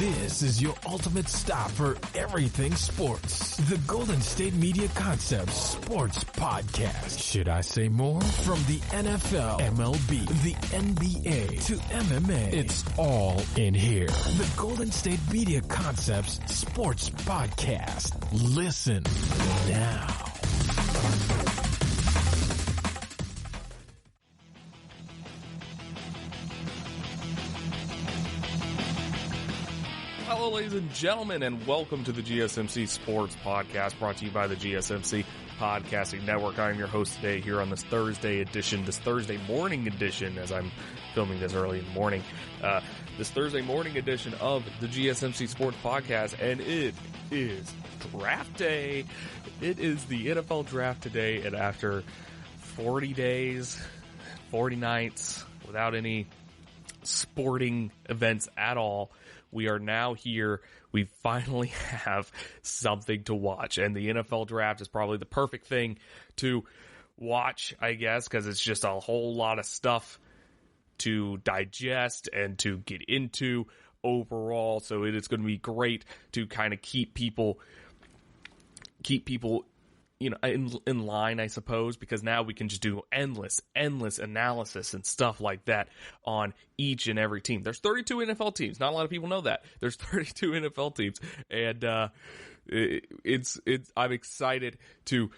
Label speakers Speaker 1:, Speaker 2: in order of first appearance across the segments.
Speaker 1: This is your ultimate stop for everything sports. The Golden State Media Concepts Sports Podcast. Should I say more? From the NFL, MLB, the NBA to MMA, it's all in here. The Golden State Media Concepts Sports Podcast. Listen now.
Speaker 2: Hello, ladies and gentlemen, and welcome to the GSMC Sports Podcast, brought to you by the GSMC Podcasting Network. I'm your host today here on this Thursday morning edition, as I'm filming this early in the morning, this Thursday morning edition of the GSMC Sports Podcast, and it is draft day. It is the NFL draft today, and after 40 days, 40 nights, without any sporting events at all, we are now here. We finally have something to watch, and the NFL draft is probably the perfect thing to watch, I guess, because it's just a whole lot of stuff to digest and to get into overall. So it is going to be great to kind of keep people, you know, in line, I suppose, because now we can just do endless analysis and stuff like that on each and every team. There's 32 NFL teams. Not a lot of people know that. There's 32 NFL teams, and I'm excited to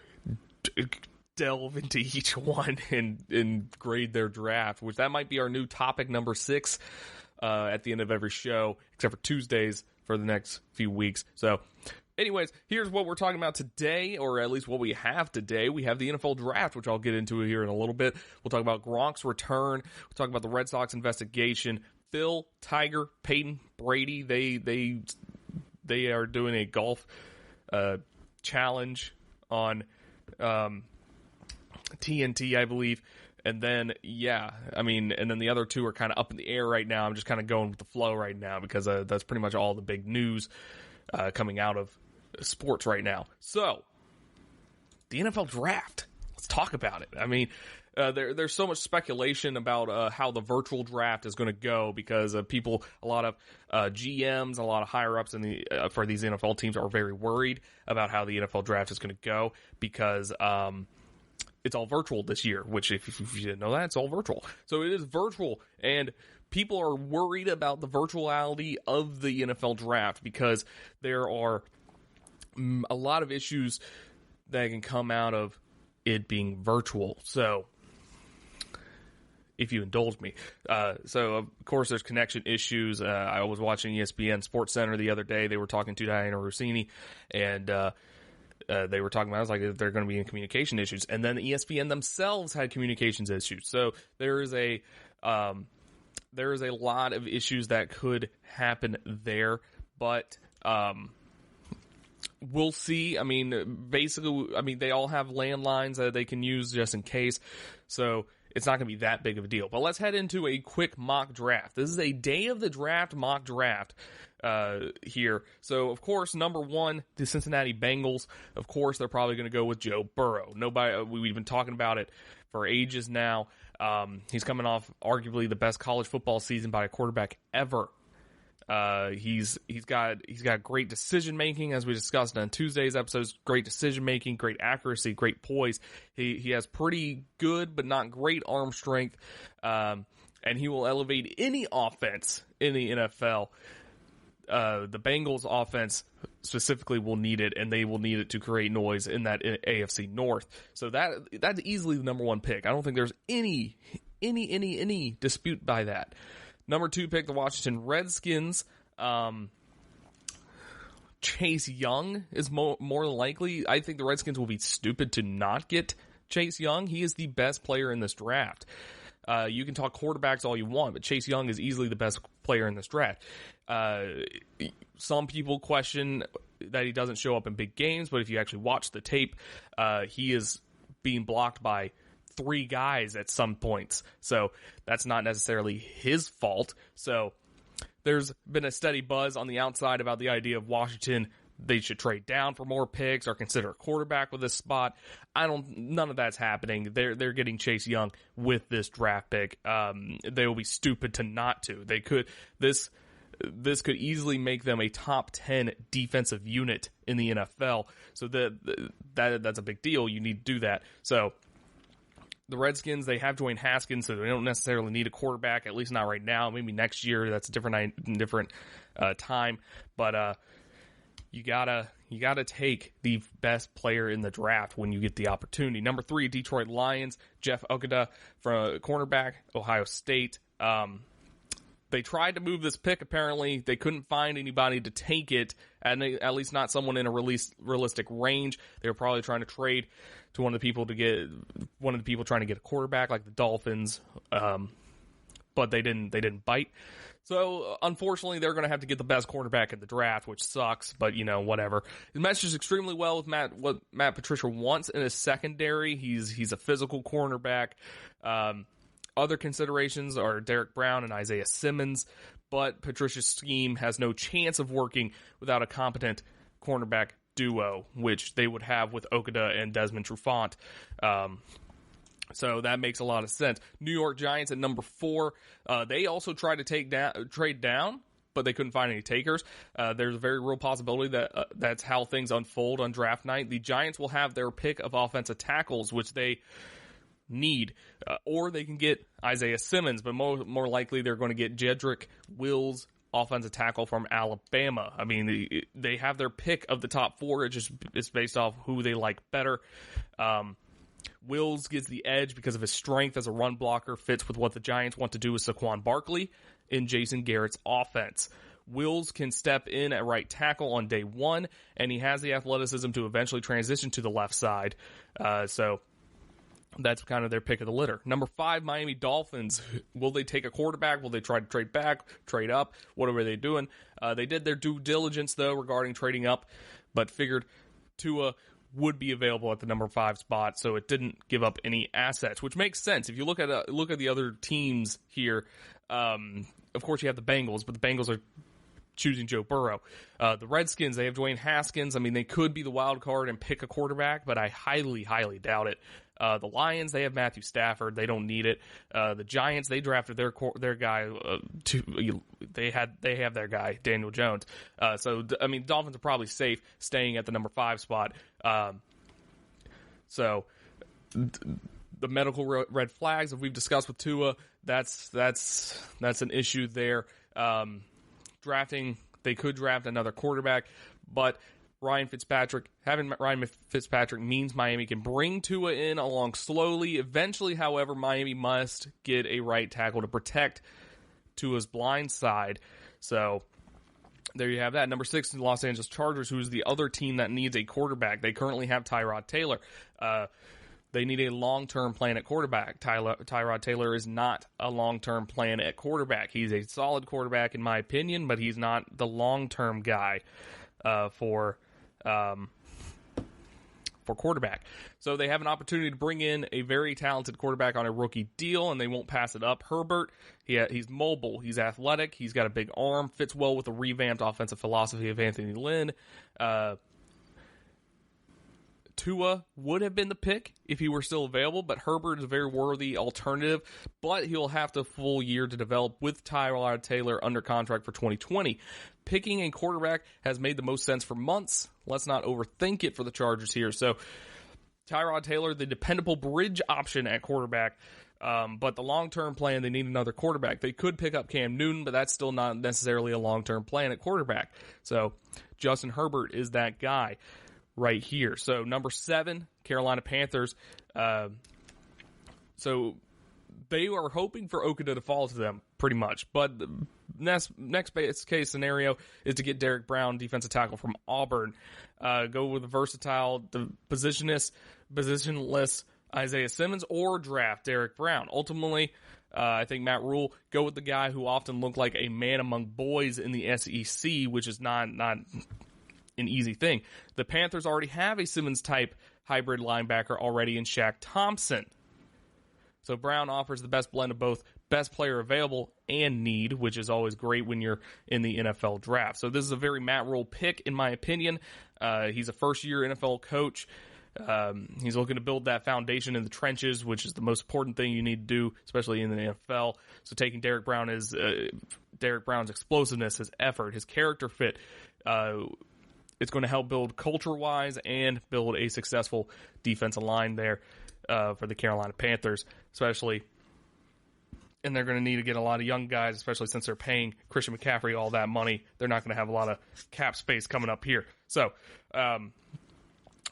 Speaker 2: delve into each one and grade their draft, which that might be our new topic number 6 at the end of every show, except for Tuesdays for the next few weeks. So anyways, here's what we're talking about today, or at least what we have today. We have the NFL draft, which I'll get into here in a little bit. We'll talk about Gronk's return. We'll talk about the Red Sox investigation. Phil, Tiger, Peyton, Brady, they are doing a golf challenge on TNT, I believe. And then, and then the other two are kind of up in the air right now. I'm just kind of going with the flow right now because that's pretty much all the big news coming out of sports right now. So, the NFL draft. Let's talk about it. I mean, there's so much speculation about how the virtual draft is going to go because a lot of GMs, a lot of higher ups for these NFL teams are very worried about how the NFL draft is going to go because it's all virtual this year, which if you didn't know that, it's all virtual. So it is virtual, and people are worried about the virtuality of the NFL draft because there are a lot of issues that can come out of it being virtual. So, if you indulge me. So, of course, there's connection issues. I was watching ESPN Sports Center the other day. They were talking to Diana Rossini, and they were talking about, I was like, they're going to be in communication issues. And then ESPN themselves had communications issues. So there is a lot of issues that could happen there, but we'll see. I mean, basically, they all have landlines that they can use just in case. So it's not going to be that big of a deal. But let's head into a quick mock draft. This is a day of the draft mock draft here. So, of course, number 1, the Cincinnati Bengals. Of course, they're probably going to go with Joe Burrow. We've been talking about it for ages now. He's coming off arguably the best college football season by a quarterback ever. He's got great decision making, as we discussed on Tuesday's episodes. Great decision making, great accuracy, great poise. He has pretty good but not great arm strength, and he will elevate any offense in the NFL. The Bengals offense specifically will need it, and they will need it to create noise in that AFC North. So that's easily the number 1 pick. I don't think there's any dispute by that. Number 2 pick, the Washington Redskins. Chase Young is more likely. I think the Redskins will be stupid to not get Chase Young. He is the best player in this draft. You can talk quarterbacks all you want, but Chase Young is easily the best player in this draft. Some people question that he doesn't show up in big games, but if you actually watch the tape, he is being blocked by 3 guys at some points. So that's not necessarily his fault. So there's been a steady buzz on the outside about the idea of Washington. They should trade down for more picks or consider a quarterback with this spot. None of that's happening. They're getting Chase Young with this draft pick. They will be stupid to not to. They could, this this could easily make them a top 10 defensive unit in the NFL. So that's a big deal. You need to do that. So the Redskins, they have Dwayne Haskins, so they don't necessarily need a quarterback, at least not right now. Maybe next year, that's a different time. But you gotta take the best player in the draft when you get the opportunity. Number 3, Detroit Lions, Jeff Okudah from cornerback, Ohio State. They tried to move this pick. Apparently, they couldn't find anybody to take it, and at least not someone in a realistic range. They were probably trying to trade to one of the people trying to get a quarterback, like the Dolphins, but they didn't bite. So, unfortunately, they're going to have to get the best quarterback in the draft, which sucks, but, whatever. It matches extremely well with what Matt Patricia wants in his secondary. He's a physical cornerback. Other considerations are Derek Brown and Isaiah Simmons, but Patricia's scheme has no chance of working without a competent cornerback duo, which they would have with Okudah and Desmond Trufant. So that makes a lot of sense. New York Giants at number 4. They also tried to trade down, but they couldn't find any takers. There's a very real possibility that that's how things unfold on draft night. The Giants will have their pick of offensive tackles, which they need, or they can get Isaiah Simmons, but more likely they're going to get Jedrick Wills, offensive tackle from Alabama. I mean, they have their pick of the top 4. It's based off who they like better. Wills gets the edge because of his strength as a run blocker, fits with what the Giants want to do with Saquon Barkley in Jason Garrett's offense. Wills can step in at right tackle on day 1, and he has the athleticism to eventually transition to the left side. So that's kind of their pick of the litter. Number 5, Miami Dolphins. Will they take a quarterback? Will they try to trade back, trade up? What are they doing? They did their due diligence, though, regarding trading up, but figured Tua would be available at the number 5 spot, so it didn't give up any assets, which makes sense. If you look at the other teams here, of course you have the Bengals, but the Bengals are choosing Joe Burrow. The Redskins, they have Dwayne Haskins. I mean, they could be the wild card and pick a quarterback, but I highly, highly doubt it. The Lions, they have Matthew Stafford. They don't need it. The Giants, they drafted their guy. They have their guy, Daniel Jones. Dolphins are probably safe staying at the number 5 spot. The medical red flags that we've discussed with Tua, that's an issue there. Drafting, they could draft another quarterback, but having Ryan Fitzpatrick means Miami can bring Tua in along slowly. Eventually, however, Miami must get a right tackle to protect Tua's blind side. So there you have that. Number 6, the Los Angeles Chargers, who is the other team that needs a quarterback. They currently have Tyrod Taylor. They need a long-term plan at quarterback. Tyrod Taylor is not a long-term plan at quarterback. He's a solid quarterback in my opinion, but he's not the long-term guy for quarterback. So they have an opportunity to bring in a very talented quarterback on a rookie deal, and they won't pass it up. Herbert, he's mobile, he's athletic, he's got a big arm, fits well with the revamped offensive philosophy of Anthony Lynn. Tua would have been the pick if he were still available, but Herbert is a very worthy alternative, but he'll have the full year to develop with Tyrod Taylor under contract for 2020. Picking a quarterback has made the most sense for months. Let's not overthink it for the Chargers here. So Tyrod Taylor, the dependable bridge option at quarterback, but the long-term plan, they need another quarterback. They could pick up Cam Newton, but that's still not necessarily a long-term plan at quarterback. So Justin Herbert is that guy right here. So number 7, Carolina Panthers. So they are hoping for Okudah to fall to them pretty much. But the next base case scenario is to get Derek Brown, defensive tackle from Auburn. Go with a versatile, positionless Isaiah Simmons, or draft Derek Brown. Ultimately, I think Matt Rule, go with the guy who often looked like a man among boys in the SEC, which is not an easy thing. The Panthers already have a Simmons-type hybrid linebacker already in Shaq Thompson. So Brown offers the best blend of both best player available and need, which is always great when you're in the NFL draft. So this is a very Matt Rule pick, in my opinion. He's a first-year NFL coach. He's looking to build that foundation in the trenches, which is the most important thing you need to do, especially in the NFL. So taking Derek Brown is Derek Brown's explosiveness, his effort, his character fit. It's going to help build culture-wise and build a successful defensive line there for the Carolina Panthers, especially. And they're going to need to get a lot of young guys, especially since they're paying Christian McCaffrey all that money. They're not going to have a lot of cap space coming up here. So we're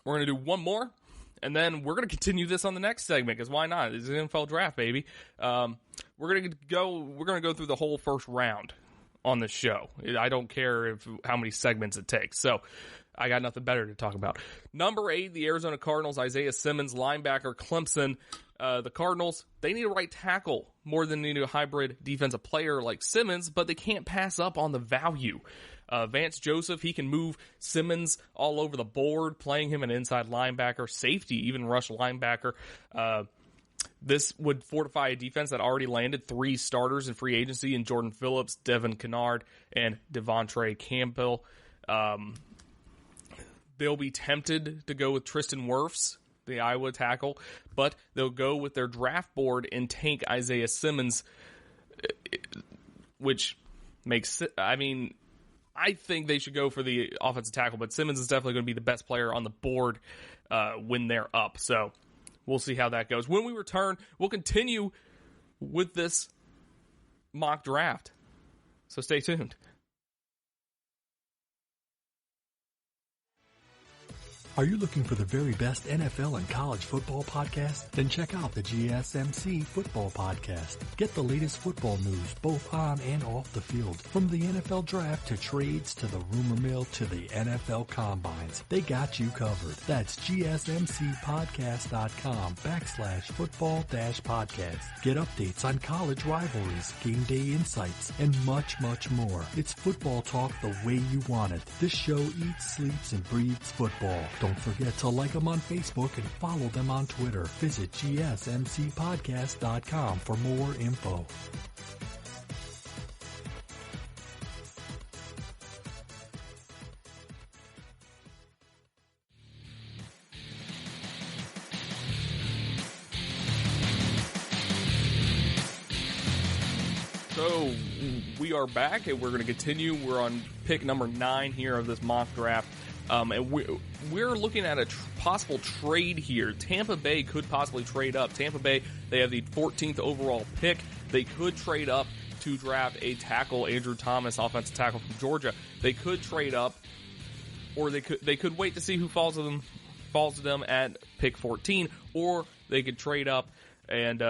Speaker 2: going to do one more, and then we're going to continue this on the next segment, because why not? It's an NFL draft, baby. We're going to go through the whole first round on this show. I don't care how many segments it takes. So I got nothing better to talk about. Number 8, the Arizona Cardinals, Isaiah Simmons, linebacker, Clemson. The Cardinals, they need a right tackle more than they need a hybrid defensive player like Simmons, but they can't pass up on the value. Vance Joseph, he can move Simmons all over the board, playing him an inside linebacker, safety, even rush linebacker. This would fortify a defense that already landed 3 starters in free agency in Jordan Phillips, Devin Kennard, and Devontae Campbell. They'll be tempted to go with Tristan Wirfs, the Iowa tackle, but they'll go with their draft board and tank Isaiah Simmons, which makes, I think they should go for the offensive tackle, but Simmons is definitely going to be the best player on the board when they're up. So we'll see how that goes. When we return, we'll continue with this mock draft. So stay tuned.
Speaker 3: Are you looking for the very best NFL and college football podcast? Then check out the GSMC Football Podcast. Get the latest football news both on and off the field. From the NFL Draft to trades to the rumor mill to the NFL Combines. They got you covered. That's GSMCpodcast.com/football-podcast. Get updates on college rivalries, game day insights, and much, much more. It's football talk the way you want it. This show eats, sleeps, and breathes football. Don't forget to like them on Facebook and follow them on Twitter. Visit GSMCpodcast.com for more info.
Speaker 2: So we are back, and we're going to continue. We're on pick number 9 here of this mock draft. And we're looking at a possible trade here. Tampa Bay could possibly trade up. Tampa Bay, they have the 14th overall pick. They could trade up to draft a tackle, Andrew Thomas, offensive tackle from Georgia. They could trade up, or they could wait to see who falls to them at pick 14, or they could trade up and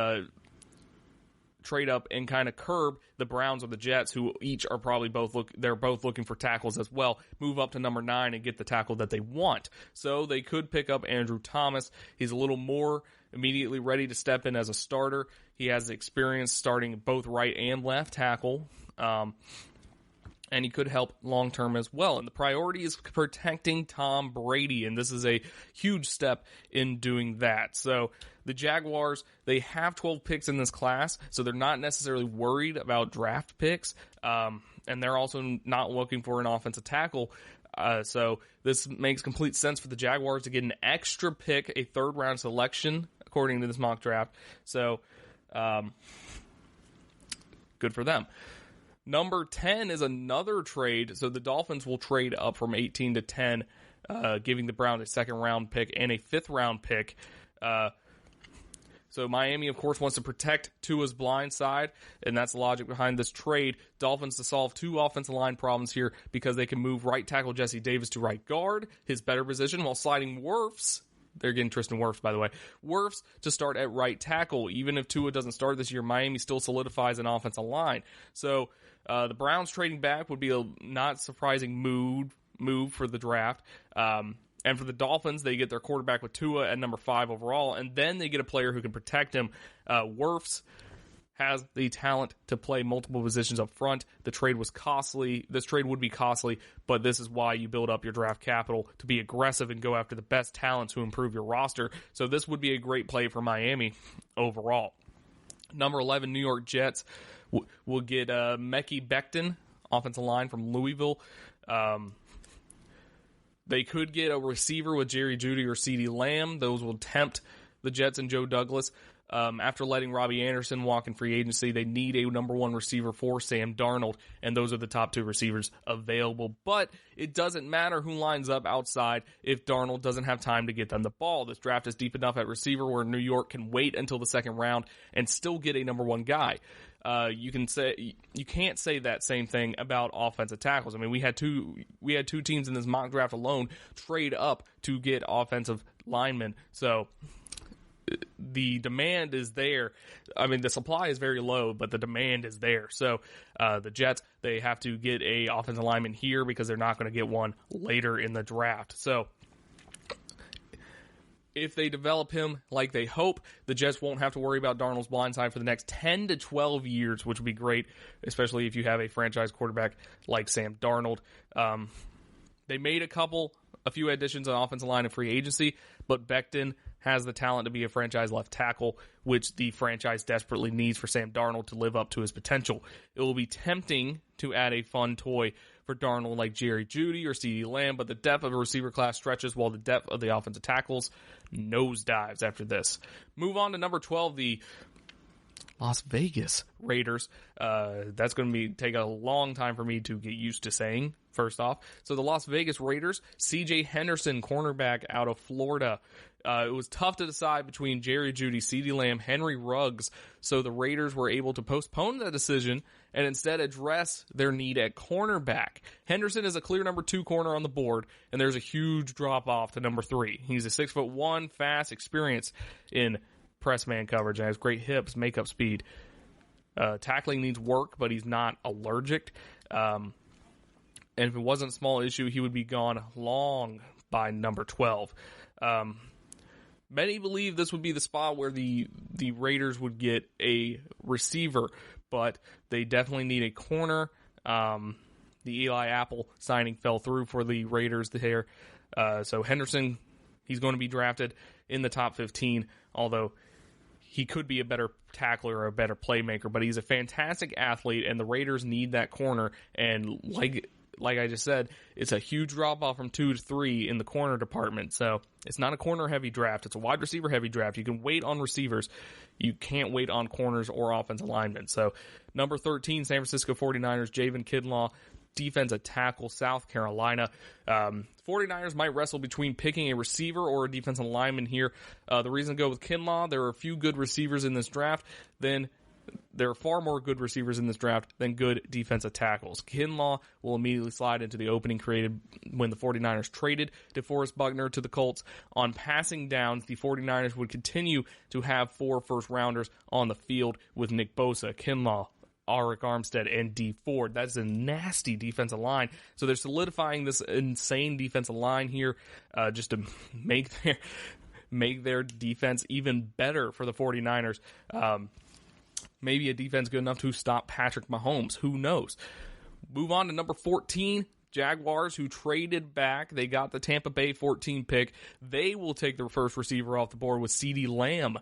Speaker 2: kind of curb the Browns or the Jets, who each are probably both looking for tackles as well, move up to number 9 and get the tackle that they want. So they could pick up Andrew Thomas. He's a little more immediately ready to step in as a starter. He has experience starting both right and left tackle. And he could help long-term as well. And the priority is protecting Tom Brady, and this is a huge step in doing that. So the Jaguars, they have 12 picks in this class, so they're not necessarily worried about draft picks, and they're also not looking for an offensive tackle. So this makes complete sense for the Jaguars to get an extra pick, a third-round selection, according to this mock draft. So good for them. Number 10 is another trade. So the Dolphins will trade up from 18 to 10, giving the Browns a second-round pick and a fifth-round pick. So Miami, of course, wants to protect Tua's blind side, and that's the logic behind this trade. Dolphins to solve 2 offensive line problems here because they can move right tackle Jesse Davis to right guard, his better position, while sliding Wirfs. They're getting Tristan Wirfs, by the way. Wirfs to start at right tackle. Even if Tua doesn't start this year, Miami still solidifies an offensive line. So the Browns trading back would be a not surprising move for the draft. And for the Dolphins, they get their quarterback with Tua at number 5 overall, and then they get a player who can protect him. Wirfs has the talent to play multiple positions up front. The trade was costly. This trade would be costly, but this is why you build up your draft capital to be aggressive and go after the best talent to improve your roster. So this would be a great play for Miami overall. Number 11, New York Jets will get Mekhi Becton, offensive line from Louisville. They could get a receiver with Jerry Jeudy or CeeDee Lamb. Those will tempt the Jets and Joe Douglas. After letting Robbie Anderson walk in free agency, they need a number one receiver for Sam Darnold, and those are the top two receivers available. But it doesn't matter who lines up outside if Darnold doesn't have time to get them the ball. This draft is deep enough at receiver where New York can wait until the second round and still get a number one guy. You can't say that same thing about offensive tackles. I mean, we had two teams in this mock draft alone trade up to get offensive linemen. So the demand is there. I mean, the supply is very low, but the demand is there. So the Jets, they have to get a offensive lineman here because they're not going to get one later in the draft. So if they develop him like they hope, the Jets won't have to worry about Darnold's blind side for the next 10 to 12 years, which would be great, especially if you have a franchise quarterback like Sam Darnold. They made a few additions on offensive line and free agency, but Becton has the talent to be a franchise left tackle, which the franchise desperately needs for Sam Darnold to live up to his potential. It will be tempting to add a fun toy for Darnold like Jerry Jeudy or CeeDee Lamb, but the depth of a receiver class stretches while the depth of the offensive tackles nosedives after this. Move on to number 12, the Las Vegas Raiders. That's going to take a long time for me to get used to saying, first off. So the Las Vegas Raiders, C.J. Henderson, cornerback out of Florida. It was tough to decide between Jerry Jeudy, CeeDee Lamb, Henry Ruggs, so the Raiders were able to postpone that decision and instead address their need at cornerback. Henderson is a clear number 2 corner on the board, and there's a huge drop-off to number 3. He's a 6'1", fast, experienced in press man coverage, and has great hips, makeup speed. Tackling needs work, but he's not allergic. And if it wasn't a small issue, he would be gone long by number 12. Many believe this would be the spot where the Raiders would get a receiver, but they definitely need a corner. The Eli Apple signing fell through for the Raiders there. So Henderson, he's going to be drafted in the top 15, although he could be a better tackler or a better playmaker, but he's a fantastic athlete, and the Raiders need that corner. And like I just said, it's a huge drop-off from 2 to 3 in the corner department. So it's not a corner-heavy draft. It's a wide receiver-heavy draft. You can wait on receivers. You can't wait on corners or offensive linemen. So number 13, San Francisco 49ers, Javon Kinlaw, defensive tackle, South Carolina. 49ers might wrestle between picking a receiver or a defensive lineman here. The reason to go with Kinlaw, there are a few good receivers in this draft. There are far more good receivers in this draft than good defensive tackles. Kinlaw will immediately slide into the opening created when the 49ers traded DeForest Buckner to the Colts. On passing downs, the 49ers would continue to have 4 first-rounders on the field with Nick Bosa, Kinlaw, Arik Armstead, and D. Ford. That's a nasty defensive line. So they're solidifying this insane defensive line here just to make their defense even better for the 49ers. Maybe a defense good enough to stop Patrick Mahomes. Who knows? Move on to number 14, Jaguars, who traded back. They got the Tampa Bay 14 pick. They will take their first receiver off the board with CeeDee Lamb.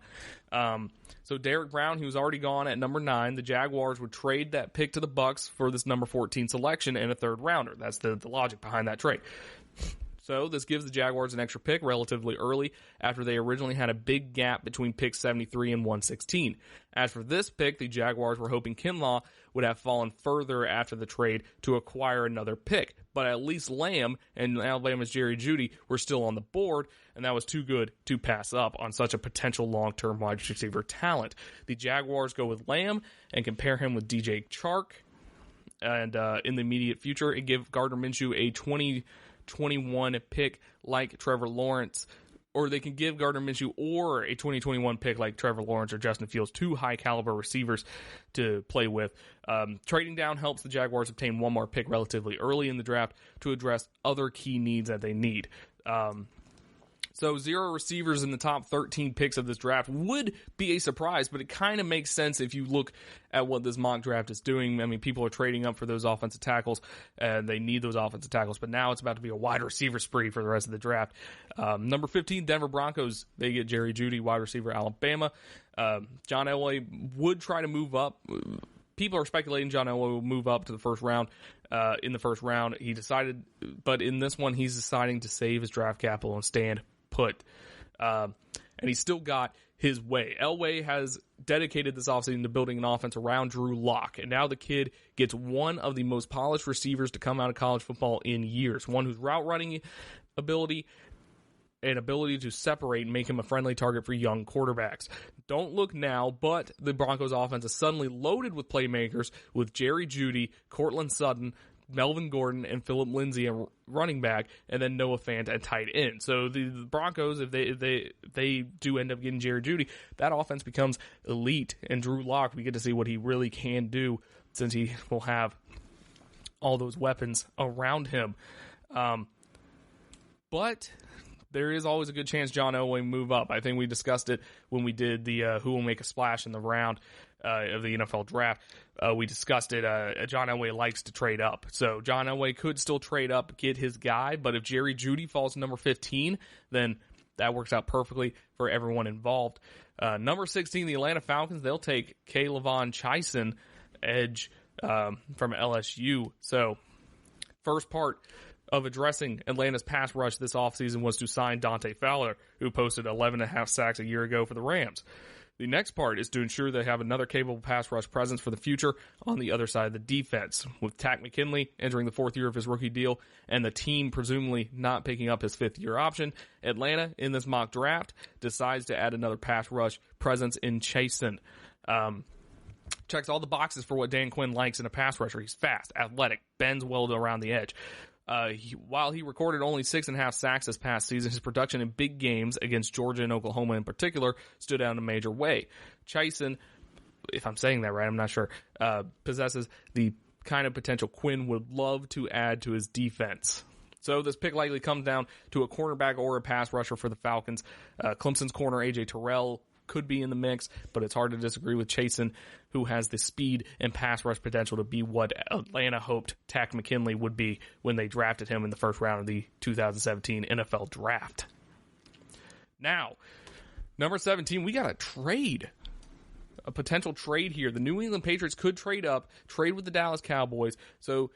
Speaker 2: So Derek Brown, who was already gone at number 9, the Jaguars would trade that pick to the Bucs for this number 14 selection and a third rounder. That's the logic behind that trade. So this gives the Jaguars an extra pick relatively early after they originally had a big gap between pick 73 and 116. As for this pick, the Jaguars were hoping Kinlaw would have fallen further after the trade to acquire another pick. But at least Lamb and Alabama's Jerry Jeudy were still on the board, and that was too good to pass up on such a potential long-term wide receiver talent. The Jaguars go with Lamb and compare him with DJ Chark. And in the immediate future, it gives Gardner Minshew a 2021 pick like Trevor Lawrence, or they can give Gardner Minshew or a 2021 pick like Trevor Lawrence or Justin Fields, 2 high-caliber receivers to play with. Trading down helps the Jaguars obtain one more pick relatively early in the draft to address other key needs that they need. So 0 receivers in the top 13 picks of this draft would be a surprise, but it kind of makes sense if you look at what this mock draft is doing. I mean, people are trading up for those offensive tackles, and they need those offensive tackles, but now it's about to be a wide receiver spree for the rest of the draft. Number 15, Denver Broncos, they get Jerry Jeudy, wide receiver, Alabama. John Elway would try to move up. People are speculating John Elway will move up to the first round. In the first round, he decided, but in this one, he's deciding to save his draft capital and stand put. And he's still got his way. Elway has dedicated this offseason to building an offense around Drew Lock, and now the kid gets one of the most polished receivers to come out of college football in years, one whose route running ability and ability to separate and make him a friendly target for young quarterbacks. Don't look now, but the Broncos offense is suddenly loaded with playmakers with Jerry Jeudy, Cortland Sutton, Melvin Gordon, and Phillip Lindsay at running back, and then Noah Fant at tight end. So the Broncos, if they do end up getting Jerry Jeudy, that offense becomes elite. And Drew Lock, we get to see what he really can do since he will have all those weapons around him. But there is always a good chance John Elway move up. I think we discussed it when we did the who will make a splash in the round of the NFL draft. We discussed it. John Elway likes to trade up. So John Elway could still trade up, get his guy, but if Jerry Jeudy falls to number 15, then that works out perfectly for everyone involved. Number 16, the Atlanta Falcons, they'll take K'Lavon Chaisson, edge from LSU. So first part of addressing Atlanta's pass rush this offseason was to sign Dante Fowler, who posted 11.5 sacks a year ago for the Rams. The next part is to ensure they have another capable pass rush presence for the future on the other side of the defense. With Takk McKinley entering the fourth year of his rookie deal and the team presumably not picking up his fifth-year option, Atlanta, in this mock draft, decides to add another pass rush presence in Chaisson. Checks all the boxes for what Dan Quinn likes in a pass rusher. He's fast, athletic, bends well around the edge. While he recorded only 6.5 sacks this past season, his production in big games against Georgia and Oklahoma in particular stood out in a major way. Chaisson, if I'm saying that right, I'm not sure, possesses the kind of potential Quinn would love to add to his defense. So this pick likely comes down to a cornerback or a pass rusher for the Falcons. Clemson's corner A.J. Terrell could be in the mix, but it's hard to disagree with Chaisson, who has the speed and pass rush potential to be what Atlanta hoped Takk McKinley would be when they drafted him in the first round of the 2017 NFL Draft. Now, number 17, we got a trade. A potential trade here. The New England Patriots could trade up, trade with the Dallas Cowboys. So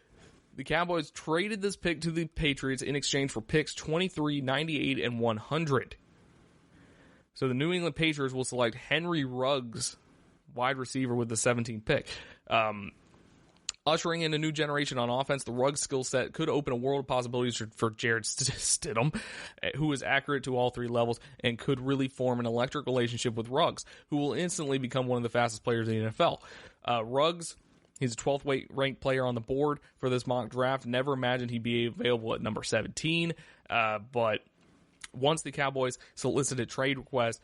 Speaker 2: the Cowboys traded this pick to the Patriots in exchange for picks 23, 98, and 100. So the New England Patriots will select Henry Ruggs, wide receiver, with the 17th pick. Ushering in a new generation on offense, the Ruggs skill set could open a world of possibilities for Jared Stidham, who is accurate to all three levels and could really form an electric relationship with Ruggs, who will instantly become one of the fastest players in the NFL. Ruggs, he's a 12th ranked player on the board for this mock draft. Never imagined he'd be available at number 17, but once the Cowboys solicited trade requests,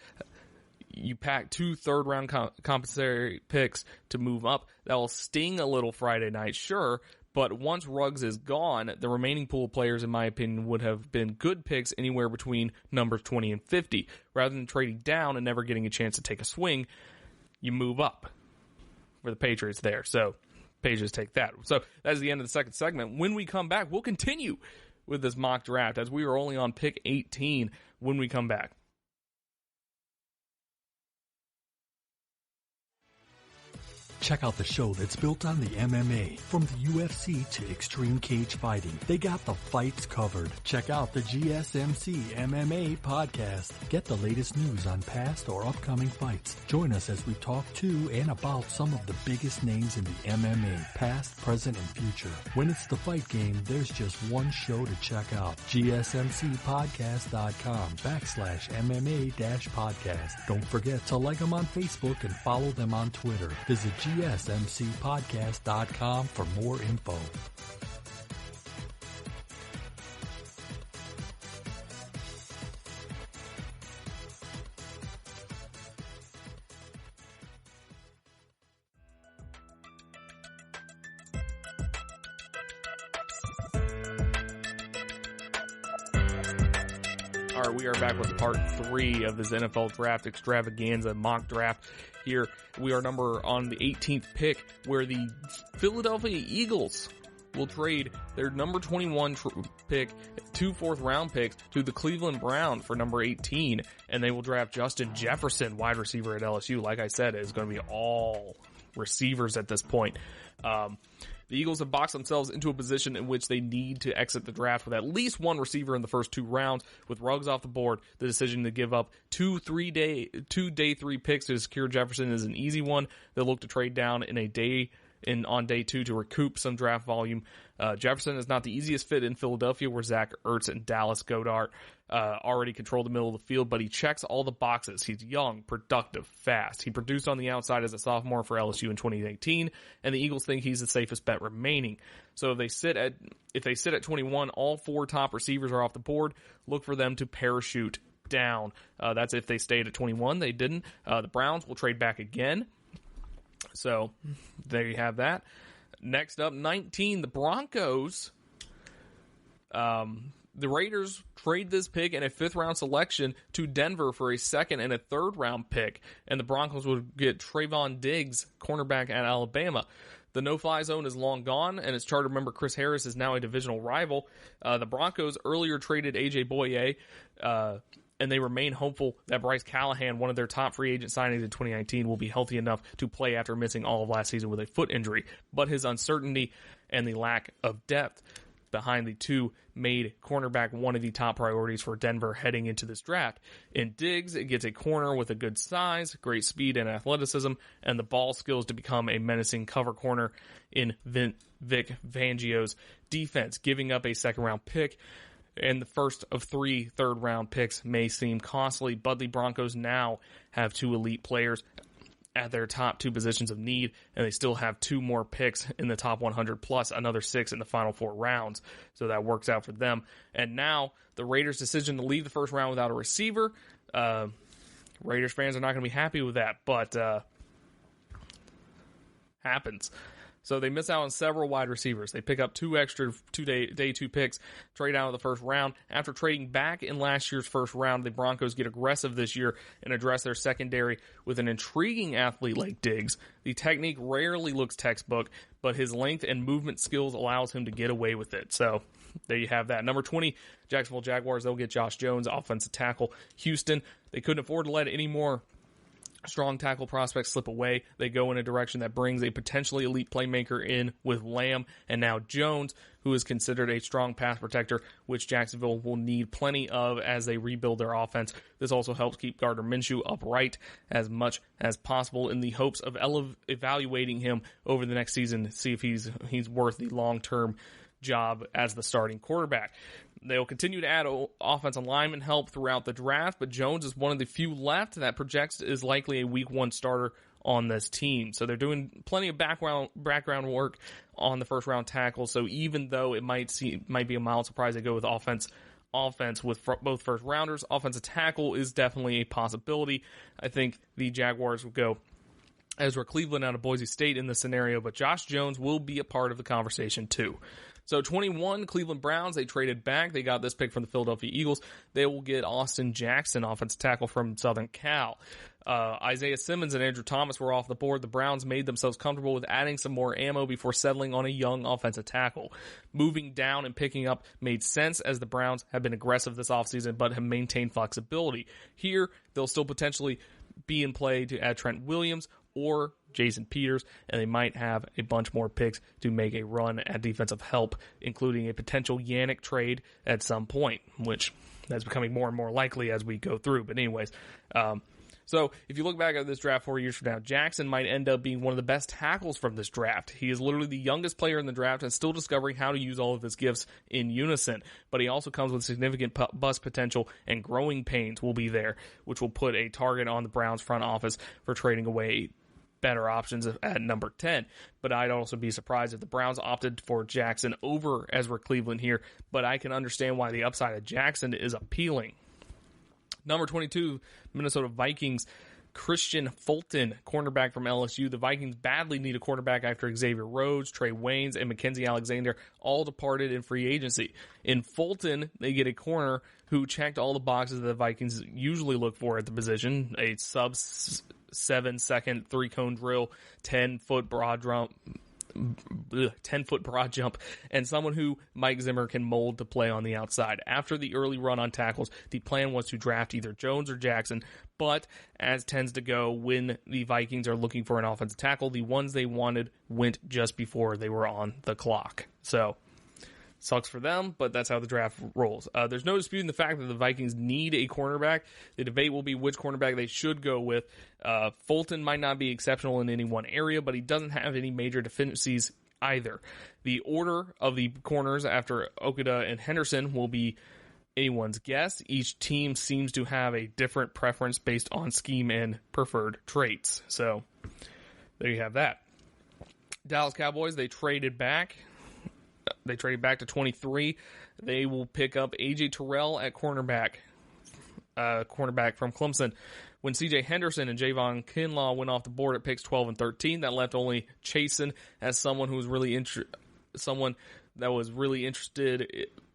Speaker 2: you pack 2 third-round compensatory picks to move up. That will sting a little Friday night, sure, but once Ruggs is gone, the remaining pool of players, in my opinion, would have been good picks anywhere between numbers 20 and 50. Rather than trading down and never getting a chance to take a swing, you move up for the Patriots there. So, Patriots take that. So, that is the end of the second segment. When we come back, we'll continue with this mock draft, as we are only on pick 18 when we come back.
Speaker 3: Check out the show that's built on the MMA. From the UFC to extreme cage fighting, they got the fights covered. Check out the GSMC MMA podcast. Get the latest news on past or upcoming fights. Join us as we talk to and about some of the biggest names in the MMA, past, present, and future. When it's the fight game, there's just one show to check out. GSMCpodcast.com/MMA-podcast. Don't forget to like them on Facebook and follow them on Twitter. Visit GSMCpodcast.com for more info.
Speaker 2: All right, we are back with part 3 of this NFL Draft Extravaganza mock draft. Here we are on the 18th pick, where the Philadelphia Eagles will trade their number 21 pick, 2 fourth-round picks, to the Cleveland Browns for number 18, and they will draft Justin Jefferson, wide receiver at LSU. Like I said, it's going to be all receivers at this point. The Eagles have boxed themselves into a position in which they need to exit the draft with at least one receiver in the first 2 rounds. With Ruggs off the board, the decision to give up two day 3 picks to secure Jefferson is an easy one. They'll look to trade down on day 2 to recoup some draft volume. Jefferson is not the easiest fit in Philadelphia, where Zach Ertz and Dallas Goedert already control the middle of the field, but he checks all the boxes. He's young, productive, fast. He produced on the outside as a sophomore for LSU in 2018, and the Eagles think he's the safest bet remaining. So if they sit at 21, all 4 top receivers are off the board. Look for them to parachute down. That's if they stayed at 21. They didn't. The Browns will trade back again. So there you have that. Next up, 19, the Broncos. The Raiders trade this pick and a 5th-round selection to Denver for a 2nd and a 3rd-round pick, and the Broncos would get Trayvon Diggs, cornerback at Alabama. The no-fly zone is long gone, and its charter member Chris Harris is now a divisional rival. The Broncos earlier traded A.J. Boye, and they remain hopeful that Bryce Callahan, one of their top free agent signings in 2019, will be healthy enough to play after missing all of last season with a foot injury. But his uncertainty and the lack of depth behind the 2 made cornerback one of the top priorities for Denver heading into this draft. In Diggs, it gets a corner with a good size, great speed and athleticism, and the ball skills to become a menacing cover corner in Vic Fangio's defense. Giving up a 2nd-round pick and the first of 3 third-round picks may seem costly, but the Broncos now have 2 elite players at their top 2 positions of need, and they still have 2 more picks in the top 100 plus another 6 in the final 4 rounds. So that works out for them. And now the Raiders' decision to leave the first round without a receiver. Raiders fans are not going to be happy with that, but happens. So they miss out on several wide receivers. They pick up 2 extra day 2 picks, trade out of the first round. After trading back in last year's first round, the Broncos get aggressive this year and address their secondary with an intriguing athlete like Diggs. The technique rarely looks textbook, but his length and movement skills allows him to get away with it. So there you have that. Number 20, Jacksonville Jaguars. They'll get Josh Jones, offensive tackle. Houston, they couldn't afford to let any more strong tackle prospects slip away. They go in a direction that brings a potentially elite playmaker in with Lamb and now Jones, who is considered a strong pass protector, which Jacksonville will need plenty of as they rebuild their offense. This also helps keep Gardner Minshew upright as much as possible in the hopes of evaluating him over the next season to see if he's worth the long-term job as the starting quarterback. They'll continue to add offensive lineman help throughout the draft, but Jones is one of the few left that projects is likely a week 1 starter on this team. So they're doing plenty of background work on the first round tackle. So even though it might be a mild surprise they go with offense with both first rounders, offensive tackle is definitely a possibility. I think the Jaguars will go Ezra Cleveland out of Boise State in this scenario, but Josh Jones will be a part of the conversation too. So 21, Cleveland Browns, they traded back. They got this pick from the Philadelphia Eagles. They will get Austin Jackson, offensive tackle from Southern Cal. Isaiah Simmons and Andrew Thomas were off the board. The Browns made themselves comfortable with adding some more ammo before settling on a young offensive tackle. Moving down and picking up made sense as the Browns have been aggressive this offseason but have maintained flexibility. Here, they'll still potentially be in play to add Trent Williams or Jason Peters, and they might have a bunch more picks to make a run at defensive help, including a potential Yannick trade at some point, which that's becoming more and more likely as we go through. But anyways, so if you look back at this draft 4 years from now, Jackson might end up being one of the best tackles from this draft. He is literally the youngest player in the draft and still discovering how to use all of his gifts in unison. But he also comes with significant bust potential, and growing pains will be there, which will put a target on the Browns front office for trading away better options at number 10. But I'd also be surprised if the Browns opted for Jackson over Ezra Cleveland here, but I can understand why the upside of Jackson is appealing. Number 22, Minnesota Vikings, Christian Fulton, cornerback from LSU. The Vikings badly need a cornerback after Xavier Rhodes, Trey Waynes, and Mackenzie Alexander all departed in free agency. In Fulton, they get a corner who checked all the boxes that the Vikings usually look for at the position: a sub 7-second 3-cone drill, 10-foot broad jump, 10-foot broad jump, and someone who Mike Zimmer can mold to play on the outside. After the early run on tackles, the plan was to draft either Jones or Jackson, but as tends to go when the Vikings are looking for an offensive tackle, the ones they wanted went just before they were on the clock. So, sucks for them, but that's how the draft rolls. There's no disputing the fact that the Vikings need a cornerback. The debate will be which cornerback they should go with. Fulton might not be exceptional in any one area, but he doesn't have any major deficiencies either. The order of the corners after Okuda and Henderson will be anyone's guess. Each team seems to have a different preference based on scheme and preferred traits. So, there you have that. Dallas Cowboys, they traded back to 23. They will pick up A.J. Terrell at cornerback from Clemson. When C.J. Henderson and Javon Kinlaw went off the board at picks 12 and 13, that left only Chasen as someone who was really interested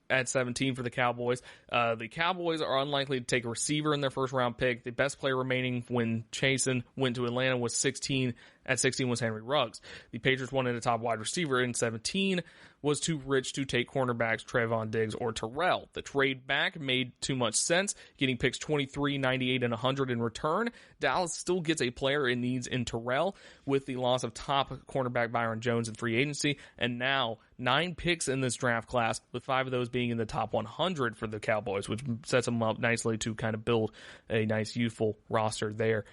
Speaker 2: at 17 for the Cowboys. The Cowboys are unlikely to take a receiver in their first round pick. The best player remaining when Chasen went to Atlanta was 16. At 16 was Henry Ruggs. The Patriots wanted a top wide receiver, and 17 was too rich to take cornerbacks Trevon Diggs or Terrell. The trade back made too much sense, getting picks 23, 98, and 100 in return. Dallas still gets a player it needs in Terrell with the loss of top cornerback Byron Jones in free agency, and now 9 picks in this draft class, with 5 of those being in the top 100 for the Cowboys, which sets them up nicely to kind of build a nice youthful roster there.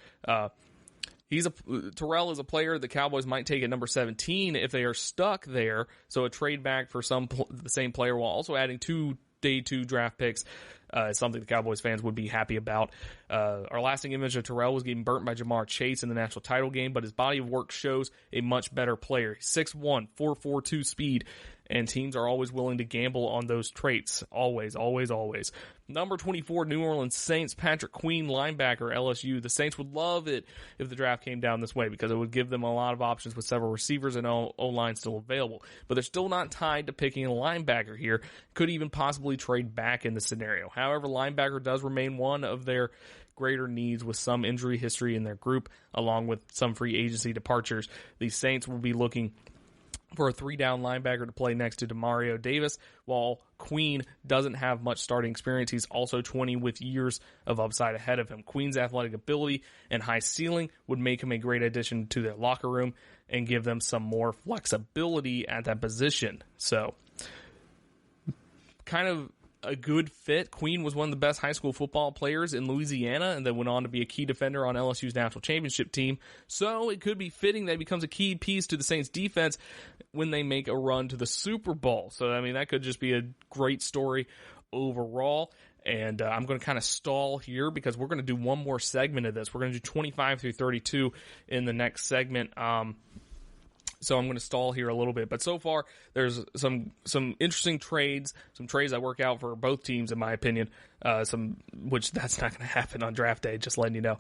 Speaker 2: Terrell is a player the Cowboys might take at number 17 if they are stuck there. So a trade back for the same player while also adding 2 day 2 draft picks is something the Cowboys fans would be happy about. Our lasting image of Terrell was getting burnt by Jamar Chase in the national title game, but his body of work shows a much better player. 6'1", 4.42 speed, and teams are always willing to gamble on those traits. Always, always, always. Number 24, New Orleans Saints, Patrick Queen, linebacker, LSU. The Saints would love it if the draft came down this way because it would give them a lot of options with several receivers and O-line still available. But they're still not tied to picking a linebacker here. Could even possibly trade back in the scenario. However, linebacker does remain one of their greater needs with some injury history in their group, along with some free agency departures. The Saints will be looking for a 3-down linebacker to play next to Demario Davis, while Queen doesn't have much starting experience. He's also 20 with years of upside ahead of him. Queen's athletic ability and high ceiling would make him a great addition to their locker room and give them some more flexibility at that position. So, kind of a good fit. Queen was one of the best high school football players in Louisiana and then went on to be a key defender on LSU's national championship team. So it could be fitting that he becomes a key piece to the Saints defense when they make a run to the Super Bowl. So, I mean, that could just be a great story overall. And I'm going to kind of stall here because we're going to do one more segment of this. We're going to do 25 through 32 in the next segment. So I'm going to stall here a little bit. But so far, there's some interesting trades, some trades that work out for both teams, in my opinion, which that's not going to happen on draft day, just letting you know.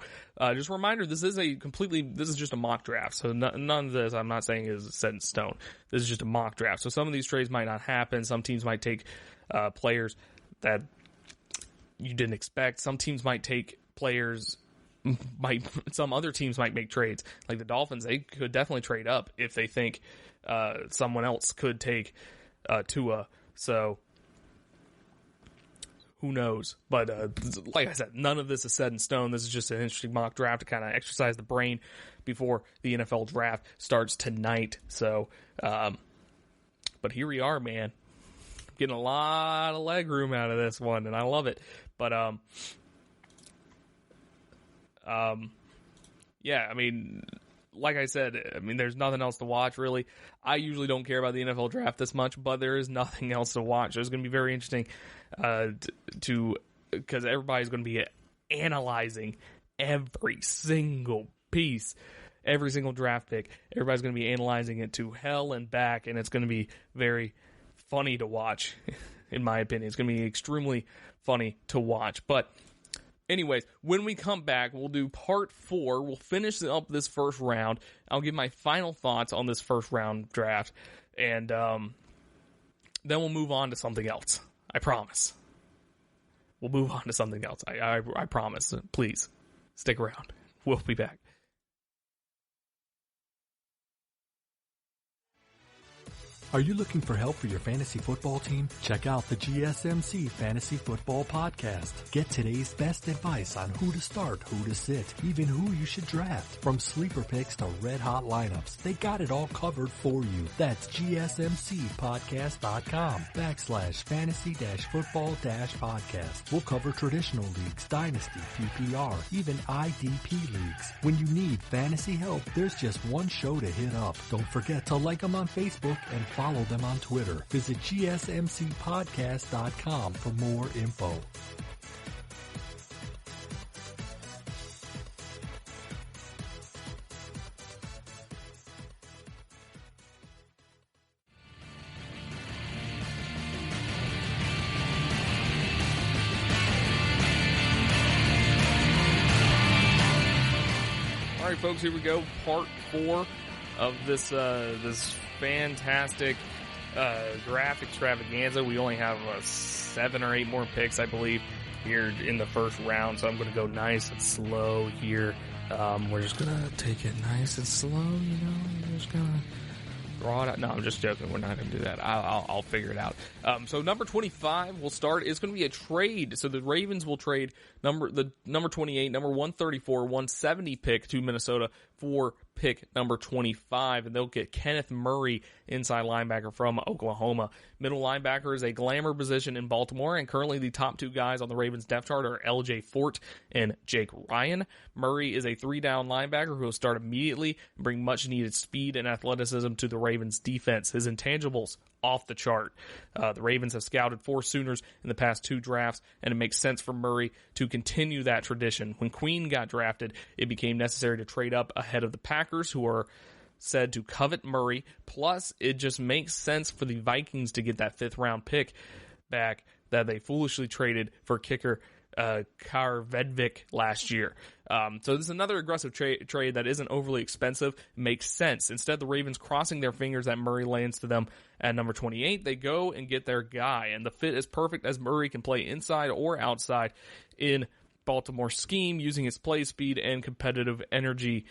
Speaker 2: Just a reminder, this is just a mock draft. So none of this I'm not saying is set in stone. This is just a mock draft. So some of these trades might not happen. Some teams might take players that you didn't expect. Some teams might take players some other teams might make trades. Like the Dolphins, they could definitely trade up if they think someone else could take Tua. So who knows? But like I said, none of this is set in stone. This is just an interesting mock draft to kind of exercise the brain before the NFL draft starts tonight. So, but here we are, man. Getting a lot of leg room out of this one, and I love it. But yeah, I mean, like I said, there's nothing else to watch, really. I usually don't care about the NFL draft this much, but there is nothing else to watch. It's going to be very interesting because everybody's going to be analyzing every single piece, every single draft pick. Everybody's going to be analyzing it to hell and back, and it's going to be very funny to watch, in my opinion. It's going to be extremely funny to watch, but anyways, when we come back, we'll do part 4. We'll finish up this first round. I'll give my final thoughts on this first round draft, and then we'll move on to something else. I promise. We'll move on to something else. I promise. Please, stick around. We'll be back.
Speaker 3: Are you looking for help for your fantasy football team? Check out the GSMC Fantasy Football Podcast. Get today's best advice on who to start, who to sit, even who you should draft. From sleeper picks to red hot lineups, they got it all covered for you. That's GSMCpodcast.com/fantasy-football-podcast. We'll cover traditional leagues, dynasty, PPR, even IDP leagues. When you need fantasy help, there's just one show to hit up. Don't forget to like them on Facebook and follow them on Twitter. Visit GSMCpodcast.com for more info.
Speaker 2: All right, folks, here we go. Part 4 of this fantastic draft extravaganza. We only have 7 or 8 more picks, I believe, here in the first round. So I'm going to go nice and slow here. We're just going to take it nice and slow, We're just going to draw it out. No, I'm just joking. We're not going to do that. I'll figure it out. So number 25 will start. It's going to be a trade. So the Ravens will trade the number 28, number 134, 170 pick to Minnesota for pick number 25, and they'll get Kenneth Murray, inside linebacker from Oklahoma. Middle linebacker is a glamour position in Baltimore, and currently the top 2 guys on the Ravens depth chart are L.J. Fort and Jake Ryan. Murray is a 3-down linebacker who will start immediately and bring much-needed speed and athleticism to the Ravens defense. His intangibles, off the chart. The Ravens have scouted 4 Sooners in the past 2 drafts, and it makes sense for Murray to continue that tradition. When Queen got drafted, it became necessary to trade up ahead of the Packers, who are said to covet Murray. Plus, it just makes sense for the Vikings to get that 5th-round pick back that they foolishly traded for kicker Karvedvik last year. So this is another aggressive trade that isn't overly expensive. Makes sense. Instead, the Ravens crossing their fingers that Murray lands to them at number 28. They go and get their guy, and the fit is perfect as Murray can play inside or outside in Baltimore's scheme, using his play speed and competitive energy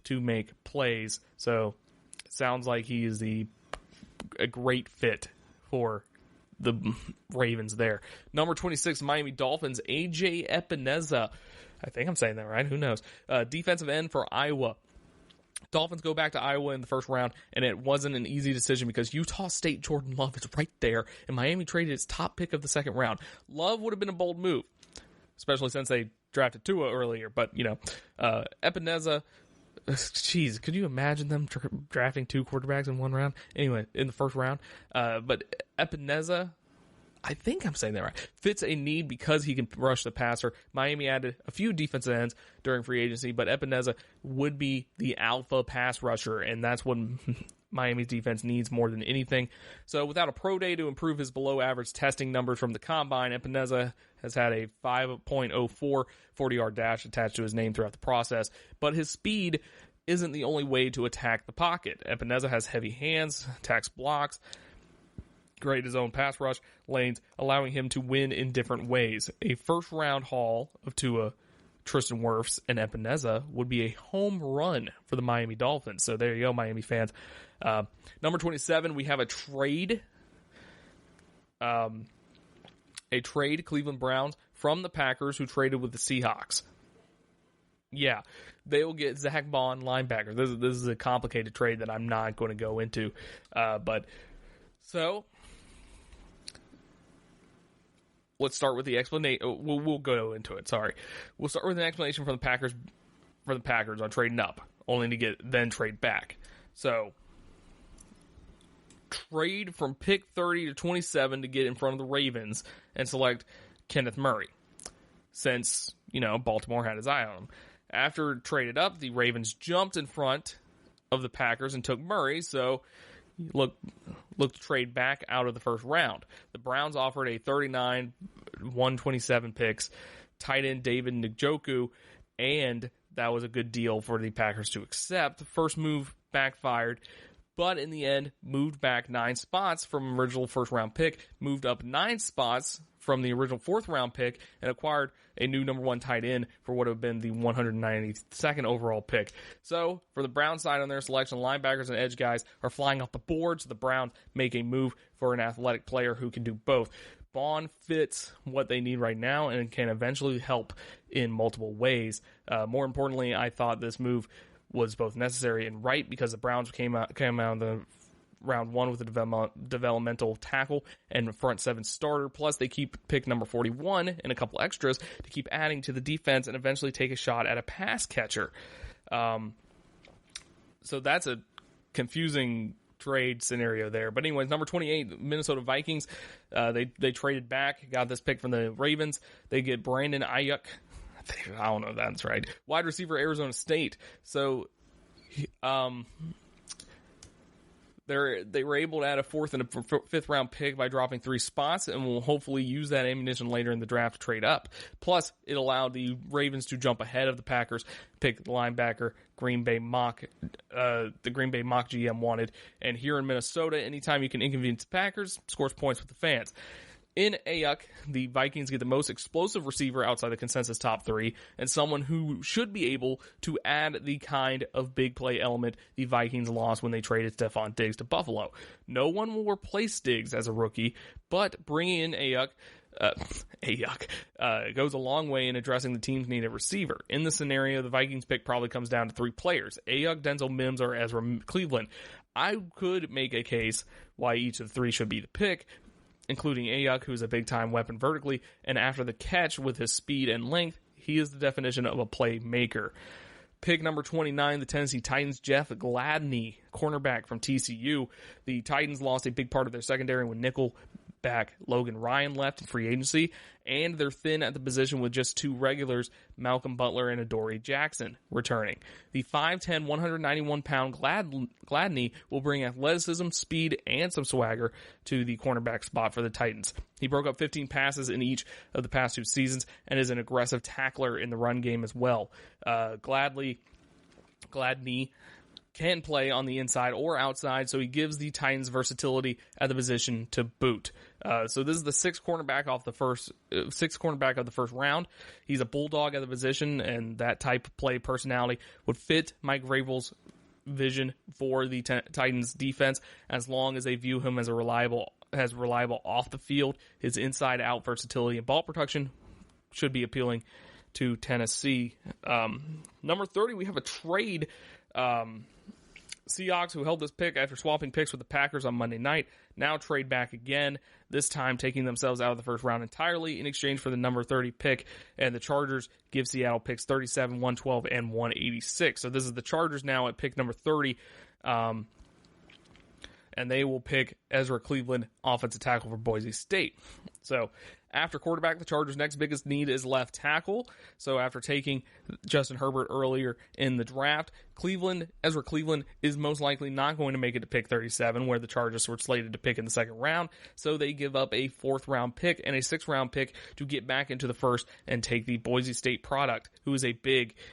Speaker 2: to make plays. So it sounds like he is a great fit for the Ravens there. Number 26, Miami Dolphins, A.J. Epineza. I think I'm saying that right. Who knows? Defensive end for Iowa. Dolphins go back to Iowa in the first round, and it wasn't an easy decision because Utah State Jordan Love is right there, and Miami traded its top pick of the second round. Love would have been a bold move, especially since they drafted Tua earlier. But, Epineza, jeez, could you imagine them drafting 2 quarterbacks in one round? Anyway, in the first round. But Epineza, I think I'm saying that right, fits a need because he can rush the passer. Miami added a few defensive ends during free agency, but Epineza would be the alpha pass rusher, and that's what Miami's defense needs more than anything. So without a pro day to improve his below-average testing numbers from the combine, Epineza has had a 5.04 40-yard dash attached to his name throughout the process, but his speed isn't the only way to attack the pocket. Epineza has heavy hands, attacks blocks, create his own pass rush lanes, allowing him to win in different ways. A first-round haul of Tua, Tristan Wirfs, and Epineza would be a home run for the Miami Dolphins. So there you go, Miami fans. Number 27, we have a trade. Cleveland Browns from the Packers, who traded with the Seahawks. Yeah, they will get Zach Bond, linebacker. This is a complicated trade that I'm not going to go into. So let's start with the explanation. We'll go into it. Sorry. We'll start with an explanation from the Packers on trading up, only to then trade back. So trade from pick 30 to 27 to get in front of the Ravens and select Kenneth Murray, since, Baltimore had his eye on him. After traded up, the Ravens jumped in front of the Packers and took Murray, so look to trade back out of the first round. The Browns offered a 39, 127 picks, tight end David Njoku, and that was a good deal for the Packers to accept. The first move backfired, but in the end moved back 9 spots from original first-round pick, moved up 9 spots from the original 4th-round pick, and acquired a new number 1 tight end for what would have been the 192nd overall pick. So, for the Browns side on their selection, linebackers and edge guys are flying off the board, so the Browns make a move for an athletic player who can do both. Vaughn fits what they need right now and can eventually help in multiple ways. More importantly, I thought this move was both necessary and right because the Browns came out of the round 1 with a developmental tackle and front 7 starter. Plus, they keep pick number 41 and a couple extras to keep adding to the defense and eventually take a shot at a pass catcher. So that's a confusing trade scenario there. But anyways, number 28, Minnesota Vikings. They traded back, got this pick from the Ravens. They get Brandon Ayuk. I don't know if that's right. Wide receiver, Arizona State. So, they were able to add a 4th and a 5th round pick by dropping 3 spots, and will hopefully use that ammunition later in the draft to trade up. Plus, it allowed the Ravens to jump ahead of the Packers, pick the linebacker the Green Bay mock GM wanted. And here in Minnesota, anytime you can inconvenience the Packers, scores points with the fans. In Ayuk, the Vikings get the most explosive receiver outside the consensus top 3, and someone who should be able to add the kind of big play element the Vikings lost when they traded Stephon Diggs to Buffalo. No one will replace Diggs as a rookie, but bringing in Ayuk goes a long way in addressing the team's need at receiver. In the scenario, the Vikings pick probably comes down to 3 players: Ayuk, Denzel Mims, or Ezra Cleveland. I could make a case why each of the 3 should be the pick, including Ayuk, who's a big-time weapon vertically, and after the catch with his speed and length, he is the definition of a playmaker. Pick number 29, the Tennessee Titans, Jeff Gladney, cornerback from TCU. The Titans lost a big part of their secondary when nickelback Logan Ryan left in free agency, and they're thin at the position with just 2 regulars, Malcolm Butler and Adoree Jackson, returning. The 5'10", 191-pound Gladney will bring athleticism, speed, and some swagger to the cornerback spot for the Titans. He broke up 15 passes in each of the past 2 seasons and is an aggressive tackler in the run game as well. Gladney can play on the inside or outside, so he gives the Titans versatility at the position to boot. So this is the 6th cornerback of the first round. He's a bulldog at the position, and that type of play personality would fit Mike Vrabel's vision for the Titans defense, as long as they view him as reliable off the field. His inside-out versatility and ball production should be appealing to Tennessee. Number 30, we have a trade. Seahawks, who held this pick after swapping picks with the Packers on Monday night, now trade back again, this time taking themselves out of the first round entirely in exchange for the number 30 pick, and the Chargers give Seattle picks 37, 112, and 186. So this is the Chargers now at pick number 30, and they will pick Ezra Cleveland, offensive tackle for Boise State. So after quarterback, the Chargers' next biggest need is left tackle. So after taking Justin Herbert earlier in the draft, Ezra Cleveland is most likely not going to make it to pick 37, where the Chargers were slated to pick in the 2nd round. So they give up a 4th round pick and a 6th round pick to get back into the 1st and take the Boise State product, who is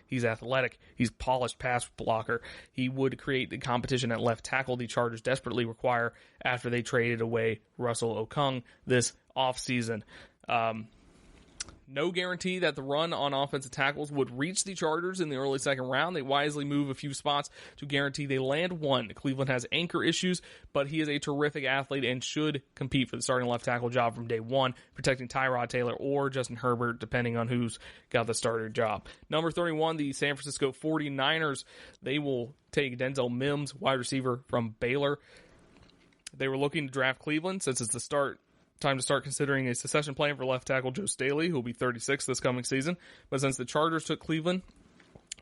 Speaker 2: he's athletic, he's polished pass blocker. He would create the competition at left tackle the Chargers desperately require after they traded away Russell Okung this offseason. No guarantee that the run on offensive tackles would reach the Chargers in the early 2nd round. They wisely move a few spots to guarantee they land one. Cleveland has anchor issues, but he is a terrific athlete and should compete for the starting left tackle job from day one, protecting Tyrod Taylor or Justin Herbert, depending on who's got the starter job. Number 31, the San Francisco 49ers. They will take Denzel Mims, wide receiver from Baylor. They were looking to draft Cleveland since it's time to start considering a succession plan for left tackle Joe Staley, who will be 36 this coming season. But since the Chargers took Cleveland,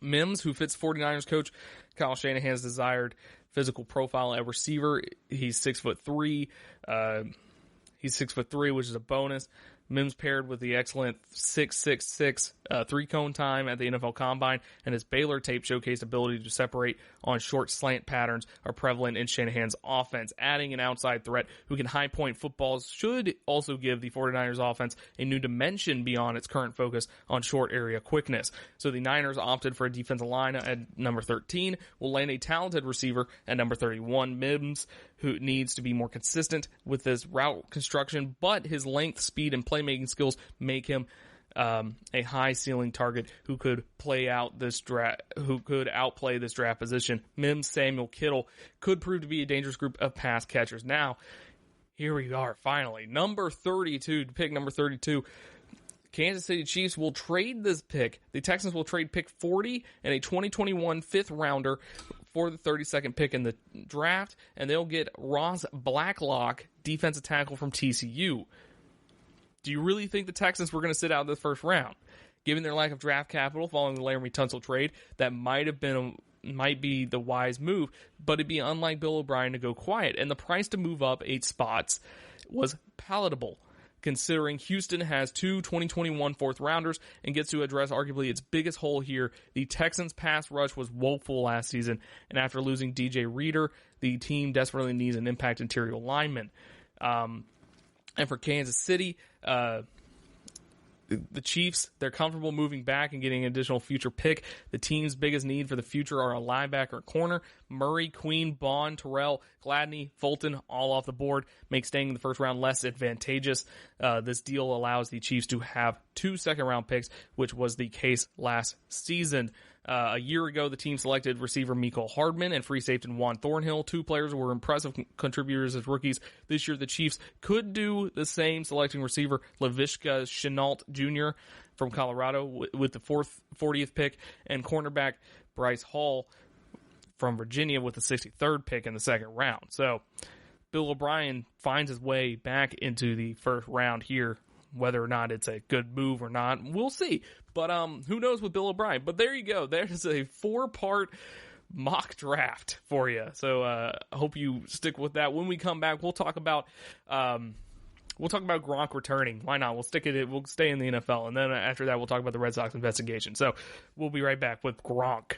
Speaker 2: Mims, who fits 49ers coach Kyle Shanahan's desired physical profile at receiver, he's 6'3". He's 6'3", which is a bonus. Mims paired with the excellent 6.66 three-cone time at the NFL Combine, and his Baylor tape showcased ability to separate on short slant patterns are prevalent in Shanahan's offense. Adding an outside threat who can high-point footballs should also give the 49ers offense a new dimension beyond its current focus on short area quickness. So the Niners opted for a defensive line at number 13, will land a talented receiver at number 31, Mims, who needs to be more consistent with his route construction, but his length, speed, and playmaking skills make him a high ceiling target who could outplay this draft position. Mims, Samuel, Kittle could prove to be a dangerous group of pass catchers. Now, here we are, finally. Number 32, pick number 32. Kansas City Chiefs will trade this pick. The Texans will trade pick 40 and a 2021 fifth rounder for the 32nd pick in the draft, and they'll get Ross Blacklock, defensive tackle from TCU. Do you really think the Texans were going to sit out the first round? Given their lack of draft capital following the Laramie Tunsil trade, that might be the wise move, but it'd be unlike Bill O'Brien to go quiet, and the price to move up 8 spots was palatable, considering Houston has 2 2021 fourth rounders and gets to address arguably its biggest hole here. The Texans' pass rush was woeful last season, and after losing DJ Reader, the team desperately needs an impact interior lineman. And for Kansas City, the Chiefs, they're comfortable moving back and getting an additional future pick. The team's biggest need for the future are a linebacker or corner. Murray, Queen, Bond, Terrell, Gladney, Fulton, all off the board, make staying in the first round less advantageous. This deal allows the Chiefs to have 2 second-round picks, which was the case last season. A year ago, the team selected receiver Mecole Hardman and free safety Juan Thornhill. 2 players were impressive contributors as rookies. This year, the Chiefs could do the same, selecting receiver Laviska Shenault Jr. from Colorado with the 40th pick, and cornerback Bryce Hall from Virginia with the 63rd pick in the second round. So Bill O'Brien finds his way back into the first round here. Whether or not it's a good move or not, we'll see. But who knows with Bill O'Brien. But there you go. There's a 4-part mock draft for you. So I hope you stick with that. When we come back, we'll talk about Gronk returning. Why not? We'll stay in the NFL. And then after that, we'll talk about the Red Sox investigation. So we'll be right back with Gronk.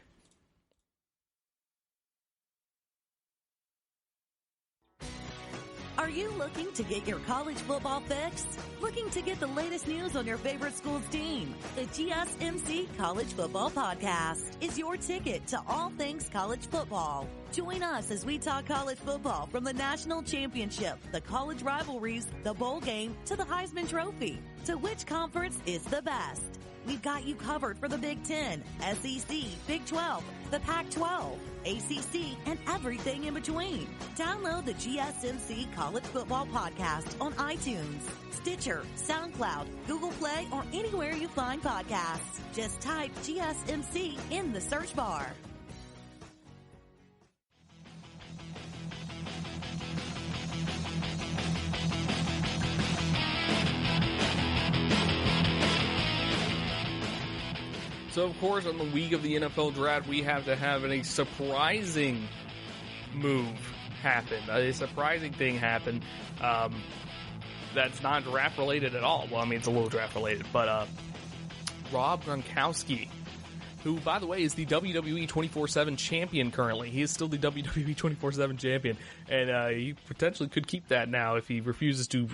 Speaker 4: Are you looking to get your college football fix? Looking to get the latest news on your favorite school's team? The GSMC College Football Podcast is your ticket to all things college football. Join us as we talk college football from the national championship, the college rivalries, the bowl game, to the Heisman Trophy. To which conference is the best? We've got you covered for the Big Ten, SEC, Big 12, the Pac-12, ACC, and everything in between. Download the GSMC College Football Podcast on iTunes, Stitcher, SoundCloud, Google Play, or anywhere you find podcasts. Just type GSMC in the search bar.
Speaker 2: So, of course, on the week of the NFL draft, we have to have a surprising move happen. A surprising thing happen that's not draft-related at all. Well, I mean, it's a little draft-related. But Rob Gronkowski, who, by the way, is the WWE 24/7 champion currently. He is still the WWE 24/7 champion. And he potentially could keep that now if he refuses to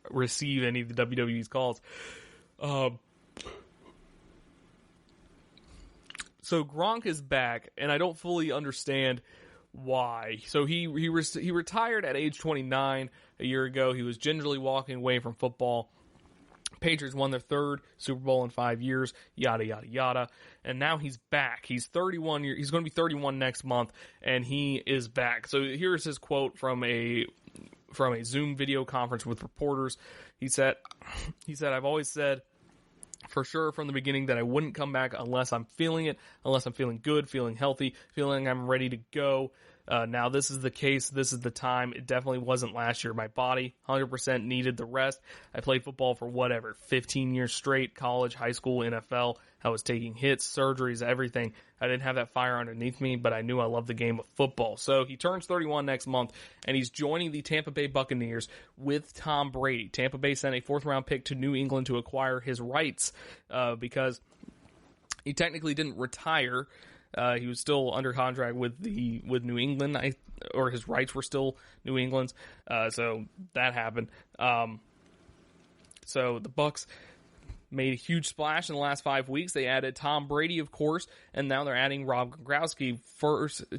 Speaker 2: receive any of the WWE's calls. So Gronk is back, and I don't fully understand why. So he retired at age 29 a year ago. He was gingerly walking away from football. Patriots won their 3rd Super Bowl in 5 years, yada, yada, yada. And now he's back. He's 31. He's going to be 31 next month, and he is back. So here's his quote from a Zoom video conference with reporters. He said, I've always said for sure from the beginning that I wouldn't come back unless I'm feeling it, unless I'm feeling good, feeling healthy, feeling I'm ready to go. Now this is the case. This is the time. It definitely wasn't last year. My body 100% needed the rest. I played football for 15 years straight, college, high school, NFL. I was taking hits, surgeries, everything. I didn't have that fire underneath me, but I knew I loved the game of football. So he turns 31 next month, and he's joining the Tampa Bay Buccaneers with Tom Brady. Tampa Bay sent a 4th-round pick to New England to acquire his rights because he technically didn't retire. He was still under contract with New England, or his rights were still New England's. So that happened. So the Bucs made a huge splash in the last 5 weeks. They added Tom Brady, of course, and now they're adding Rob Gronkowski,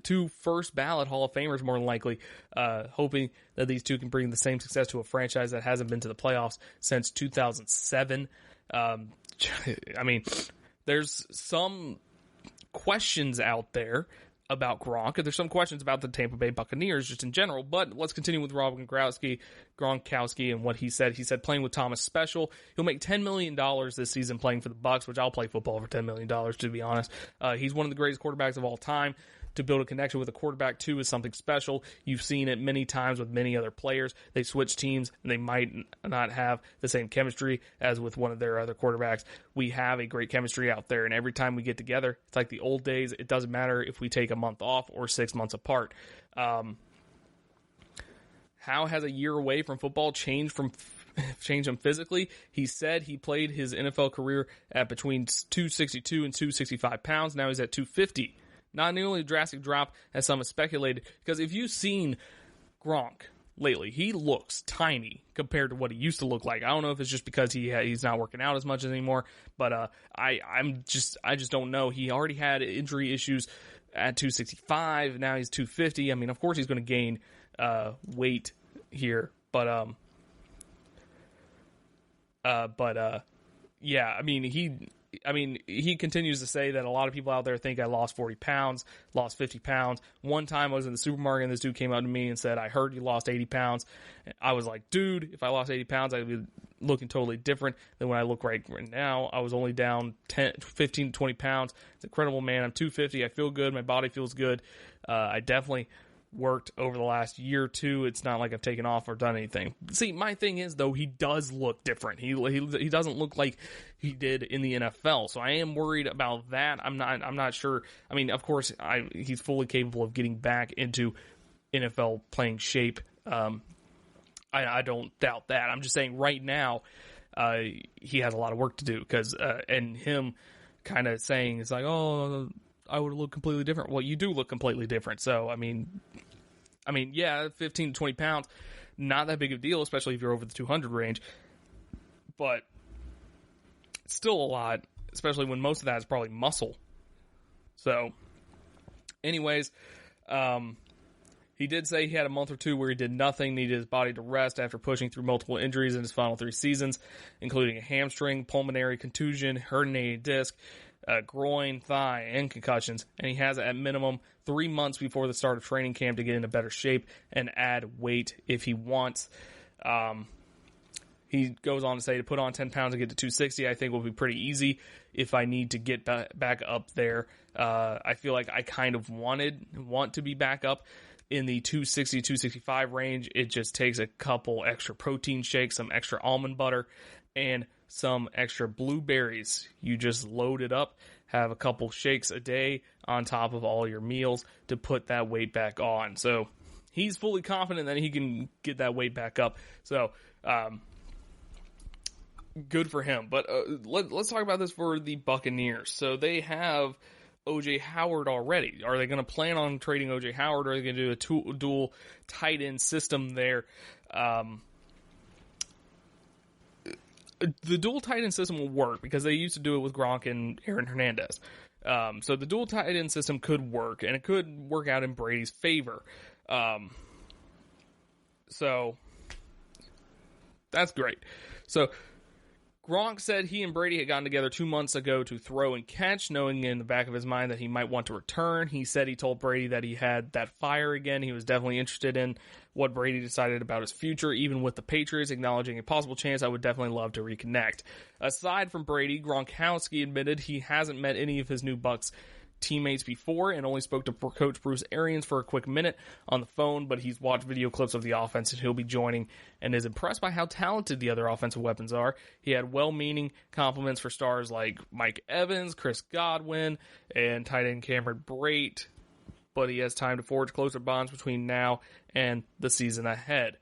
Speaker 2: two first ballot Hall of Famers, more than likely, hoping that these two can bring the same success to a franchise that hasn't been to the playoffs since 2007. I mean, there's some questions out there about Gronk. There's some questions about the Tampa Bay Buccaneers just in general, but let's continue with Rob Gronkowski and what he said. He said playing with Tom is special. He'll make $10 million this season playing for the Bucs, which I'll play football for $10 million, to be honest. He's one of the greatest quarterbacks of all time. To build a connection with a quarterback, too, is something special. You've seen it many times with many other players. They switch teams, and they might not have the same chemistry as with one of their other quarterbacks. We have a great chemistry out there, and every time we get together, it's like the old days. It doesn't matter if we take a month off or 6 months apart. How has a year away from football changed him physically? He said he played his NFL career at between 262 and 265 pounds. Now he's at 250. Not nearly a drastic drop as some have speculated, because if you've seen Gronk lately, he looks tiny compared to what he used to look like. I don't know if it's just because he's not working out as much anymore, but I just don't know. He already had injury issues at 265. Now he's 250. I mean, of course he's going to gain weight here, but yeah. I mean, he continues to say that a lot of people out there think I lost 40 pounds, lost 50 pounds. One time I was in the supermarket and this dude came up to me and said, I heard you lost 80 pounds. And I was like, dude, if I lost 80 pounds, I'd be looking totally different than when I look right now. I was only down 15 to 20 pounds. It's incredible, man. I'm 250. I feel good. My body feels good. I definitely worked over the last year or two. It's not like I've taken off or done anything. See, my thing is, though, he does look different. He doesn't look like he did in the NFL. So I am worried about that. I'm not sure. I mean, of course, he's fully capable of getting back into NFL playing shape. I don't doubt that. I'm just saying right now, he has a lot of work to do, because and him kind of saying it's like, oh, I would look completely different. Well, you do look completely different. So, I mean, yeah, 15 to 20 pounds, not that big of a deal, especially if you're over the 200 range. But it's still a lot, especially when most of that is probably muscle. So, anyways, he did say he had a month or two where he did nothing, needed his body to rest after pushing through multiple injuries in his final 3 seasons, including a hamstring, pulmonary contusion, herniated disc, groin, thigh, and concussions, and he has at minimum 3 months before the start of training camp to get into better shape and add weight if he wants. He goes on to say to put on 10 pounds and get to 260, I think will be pretty easy if I need to get back up there. I feel like I kind of want to be back up in the 260, 265 range. It just takes a couple extra protein shakes, some extra almond butter, and some extra blueberries. You just load it up, have a couple shakes a day on top of all your meals to put that weight back on. So he's fully confident that he can get that weight back up. So good for him. But let's talk about this for the Buccaneers. So they have O.J. Howard already. Are they going to plan on trading O.J. Howard, or are they going to do a dual tight end system there? The dual tight end system will work because they used to do it with Gronk and Aaron Hernandez. So the dual tight end system could work, and it could work out in Brady's favor. So that's great. So Gronk said he and Brady had gotten together 2 months ago to throw and catch, knowing in the back of his mind that he might want to return. He said he told Brady that he had that fire again. He was definitely interested in what Brady decided about his future, even with the Patriots, acknowledging a possible chance. I would definitely love to reconnect. Aside from Brady, Gronkowski admitted he hasn't met any of his new Bucs teammates before and only spoke to Coach Bruce Arians for a quick minute on the phone, but he's watched video clips of the offense and he'll be joining and is impressed by how talented the other offensive weapons are. He had well-meaning compliments for stars like Mike Evans, Chris Godwin, and tight end Cameron Brate, but he has time to forge closer bonds between now and the season ahead.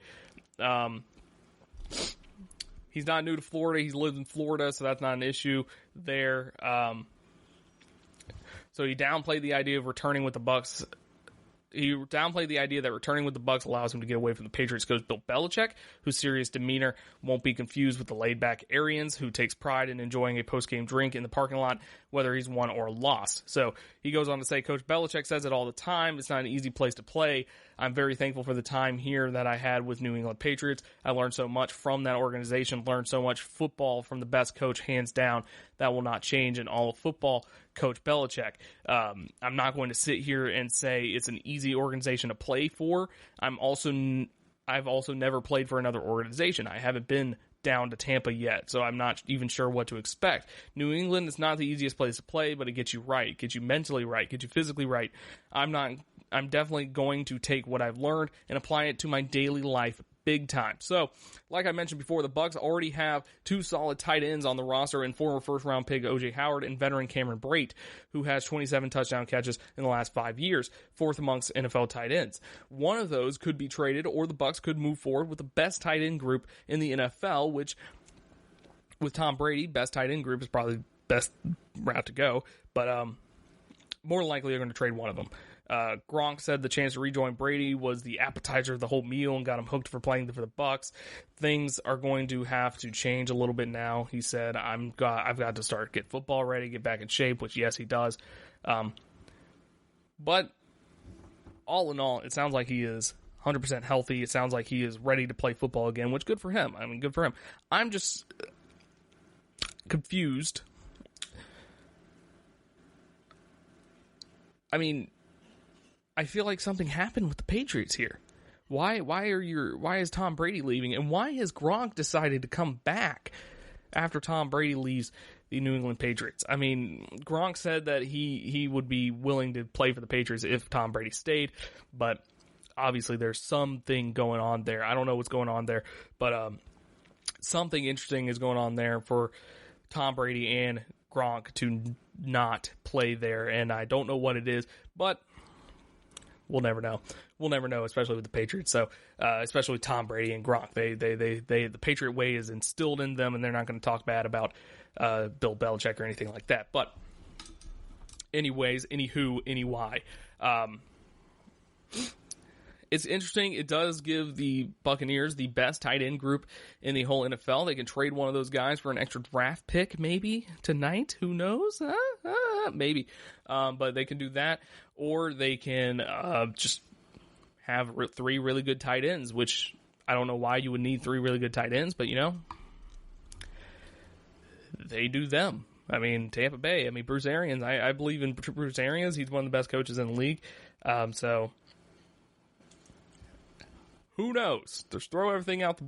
Speaker 2: He's not new to Florida. He's lived in Florida, so that's not an issue there. So he downplayed the idea of returning with the Bucs. He downplayed the idea that returning with the Bucs allows him to get away from the Patriots coach Bill Belichick, whose serious demeanor won't be confused with the laid-back Arians, who takes pride in enjoying a post-game drink in the parking lot, whether he's won or lost. So he goes on to say, Coach Belichick says it all the time. It's not an easy place to play. I'm very thankful for the time here that I had with New England Patriots. I learned so much from that organization, learned so much football from the best coach, hands down. That will not change in all of football, Coach Belichick. I'm not going to sit here and say it's an easy organization to play for. I've also never played for another organization. I haven't been down to Tampa yet, so I'm not even sure what to expect. New England is not the easiest place to play, but it gets you right, gets you mentally right, gets you physically right. I'm definitely going to take what I've learned and apply it to my daily life big time. So, like I mentioned before, the Bucs already have two solid tight ends on the roster in former first-round pick O.J. Howard and veteran Cameron Brate, who has 27 touchdown catches in the last 5 years, fourth amongst NFL tight ends. One of those could be traded, or the Bucs could move forward with the best tight end group in the NFL, which, with Tom Brady, best tight end group is probably the best route to go, but more than likely they're going to trade one of them. Gronk said the chance to rejoin Brady was the appetizer of the whole meal and got him hooked for playing for the Bucs. Things are going to have to change a little bit now. He said, I've got to start get football ready, get back in shape, which yes, he does. But all in all, it sounds like he is 100% healthy. It sounds like he is ready to play football again, which good for him. I mean, good for him. I'm just confused. I mean, I feel like something happened with the Patriots here. Why is Tom Brady leaving, and why has Gronk decided to come back after Tom Brady leaves the New England Patriots? I mean, Gronk said that he would be willing to play for the Patriots if Tom Brady stayed, but obviously there's something going on there. I don't know what's going on there, but something interesting is going on there for Tom Brady and Gronk to not play there, and I don't know what it is, but we'll never know. We'll never know, especially with the Patriots. So, especially with Tom Brady and Gronk, the Patriot way is instilled in them, and they're not going to talk bad about Bill Belichick or anything like that. But, anyways, anyway, it's interesting. It does give the Buccaneers the best tight end group in the whole NFL. They can trade one of those guys for an extra draft pick, maybe tonight. Who knows? Maybe. But they can do that, or they can just have three really good tight ends, which I don't know why you would need three really good tight ends, but, they do them. I mean, Tampa Bay. I mean, Bruce Arians. I believe in Bruce Arians. He's one of the best coaches in the league. So who knows? Just throw everything out.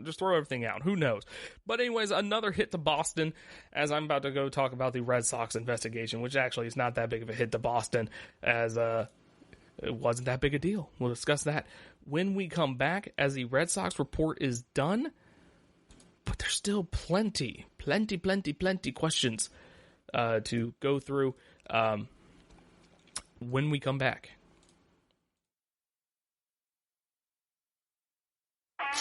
Speaker 2: Just throw everything out. Who knows? But anyways, another hit to Boston, as I'm about to go talk about the Red Sox investigation, which actually is not that big of a hit to Boston, as it wasn't that big a deal. We'll discuss that when we come back, as the Red Sox report is done. But there's still plenty questions to go through when we come back.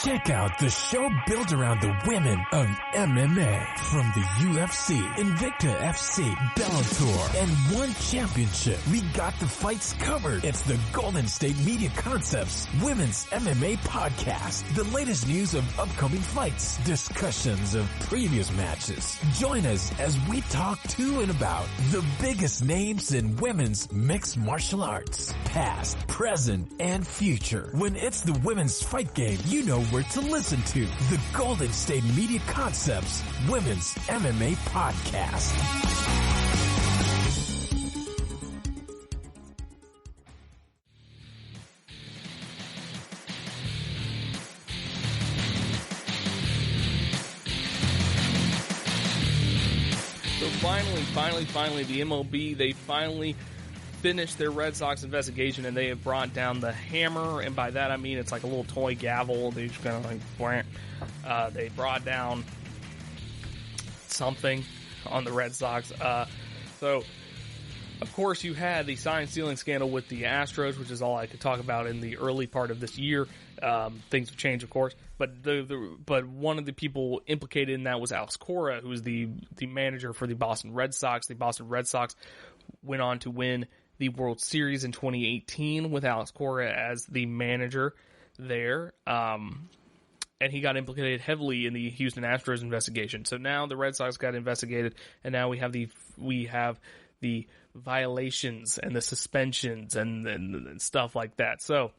Speaker 1: Check out the show built around the women of MMA. From the UFC, Invicta FC, Bellator, and one championship. We got the fights covered. It's the Golden State Media Concepts Women's MMA Podcast. The latest news of upcoming fights, discussions of previous matches. Join us as we talk to and about the biggest names in women's mixed martial arts. Past, present, and future. When it's the women's fight game, you know where to listen to. The Golden State Media Concepts Women's MMA Podcast.
Speaker 2: finally, the MLB, they finally finished their Red Sox investigation, and they have brought down the hammer, and by that I mean it's like a little toy gavel. They just kind of like, they brought down something on the Red Sox. So, of course, you had the sign-stealing scandal with the Astros, which is all I could talk about in the early part of this year. Things have changed, of course, but but one of the people implicated in that was Alex Cora, who is the manager for the Boston Red Sox. The Boston Red Sox went on to win the World Series in 2018 with Alex Cora as the manager there. And he got implicated heavily in the Houston Astros investigation. So now the Red Sox got investigated, and now we have the violations and the suspensions and stuff like that. So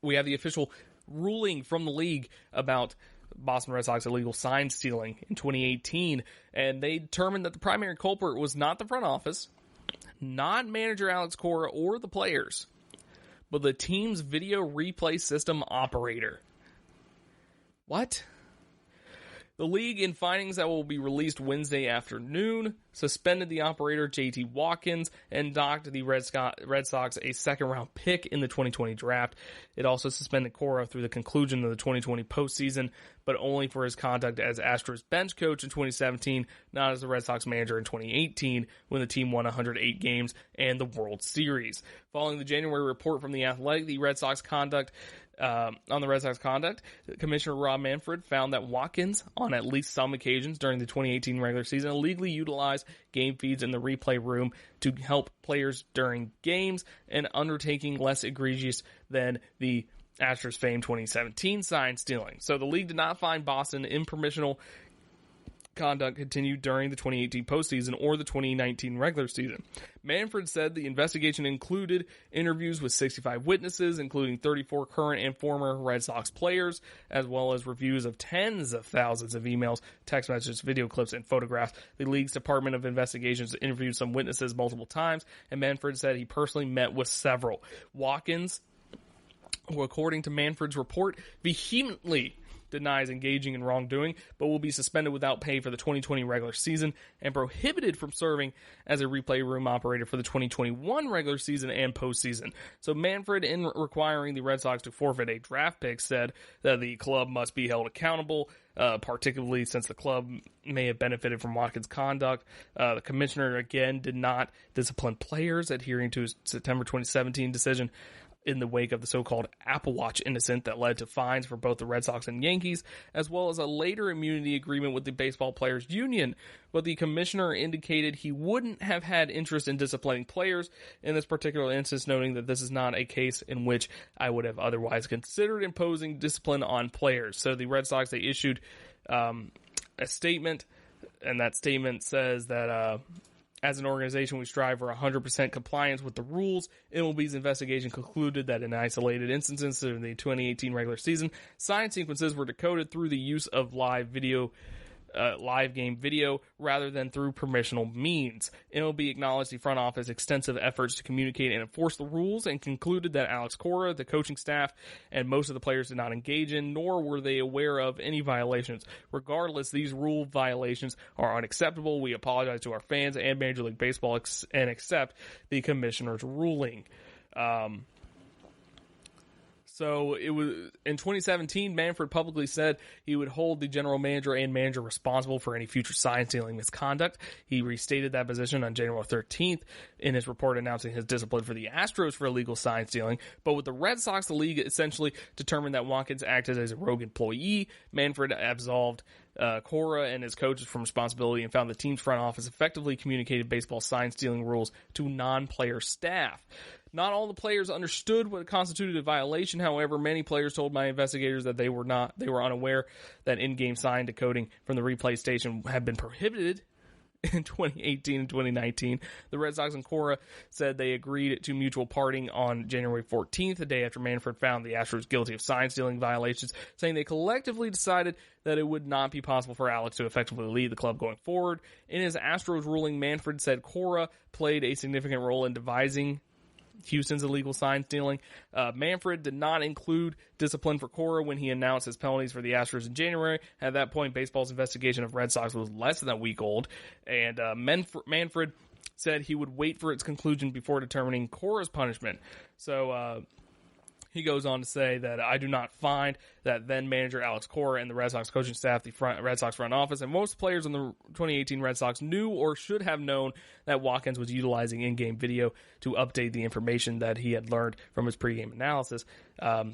Speaker 2: we have the official ruling from the league about Boston Red Sox illegal sign stealing in 2018, and they determined that the primary culprit was not the front office, not manager Alex Cora or the players, but the team's video replay system operator. What? The league, in findings that will be released Wednesday afternoon, suspended the operator J.T. Watkins and docked the Red Sox a second-round pick in the 2020 draft. It also suspended Cora through the conclusion of the 2020 postseason, but only for his conduct as Astros bench coach in 2017, not as the Red Sox manager in 2018, when the team won 108 games and the World Series. Following the January report from The Athletic, the Red Sox conduct, Commissioner Rob Manfred found that Watkins, on at least some occasions during the 2018 regular season, illegally utilized game feeds in the replay room to help players during games, an undertaking less egregious than the Astros famed 2017 sign stealing. So the league did not find Boston impermissible conduct continued during the 2018 postseason or the 2019 regular season. Manfred said the investigation included interviews with 65 witnesses, including 34 current and former Red Sox players, as well as reviews of tens of thousands of emails, text messages, video clips, and photographs. The league's Department of Investigations interviewed some witnesses multiple times, and Manfred said he personally met with several. Watkins, who according to Manfred's report, vehemently denies engaging in wrongdoing, but will be suspended without pay for the 2020 regular season and prohibited from serving as a replay room operator for the 2021 regular season and postseason. So Manfred, in requiring the Red Sox to forfeit a draft pick, said that the club must be held accountable, particularly since the club may have benefited from Watkins' conduct. The commissioner, again, did not discipline players, adhering to his September 2017 decision in the wake of the so-called Apple Watch incident that led to fines for both the Red Sox and Yankees, as well as a later immunity agreement with the Baseball Players Union. But the commissioner indicated he wouldn't have had interest in disciplining players in this particular instance, noting that this is not a case in which I would have otherwise considered imposing discipline on players. So the Red Sox, they issued a statement, and that statement says that as an organization, we strive for 100% compliance with the rules. MLB's investigation concluded that in isolated instances of the 2018 regular season, sign sequences were decoded through the use of live game video rather than through permissional means. MLB acknowledged the front office's extensive efforts to communicate and enforce the rules and concluded that Alex Cora, the coaching staff, and most of the players did not engage in, nor were they aware of any violations. Regardless, these rule violations are unacceptable. We apologize to our fans and Major League Baseball and accept the commissioner's ruling. So it was in 2017, Manfred publicly said he would hold the general manager and manager responsible for any future sign stealing misconduct. He restated that position on January 13th in his report announcing his discipline for the Astros for illegal sign stealing. But with the Red Sox, the league essentially determined that Watkins acted as a rogue employee. Manfred absolved Cora and his coaches from responsibility and found the team's front office effectively communicated baseball sign stealing rules to non-player staff. Not all the players understood what constituted a violation. However, many players told my investigators that they were unaware that in-game sign decoding from the replay station had been prohibited in 2018 and 2019. The Red Sox and Cora said they agreed to mutual parting on January 14th, the day after Manfred found the Astros guilty of sign-stealing violations, saying they collectively decided that it would not be possible for Alex to effectively lead the club going forward. In his Astros ruling, Manfred said Cora played a significant role in devising Houston's illegal sign stealing. Manfred did not include discipline for Cora when he announced his penalties for the Astros in January. At that point, baseball's investigation of Red Sox was less than a week old, and Manfred said he would wait for its conclusion before determining Cora's punishment. So he goes on to say that I do not find that then manager Alex Cora and the Red Sox coaching staff, the Red Sox front office, and most players on the 2018 Red Sox knew or should have known that Watkins was utilizing in-game video to update the information that he had learned from his pregame analysis.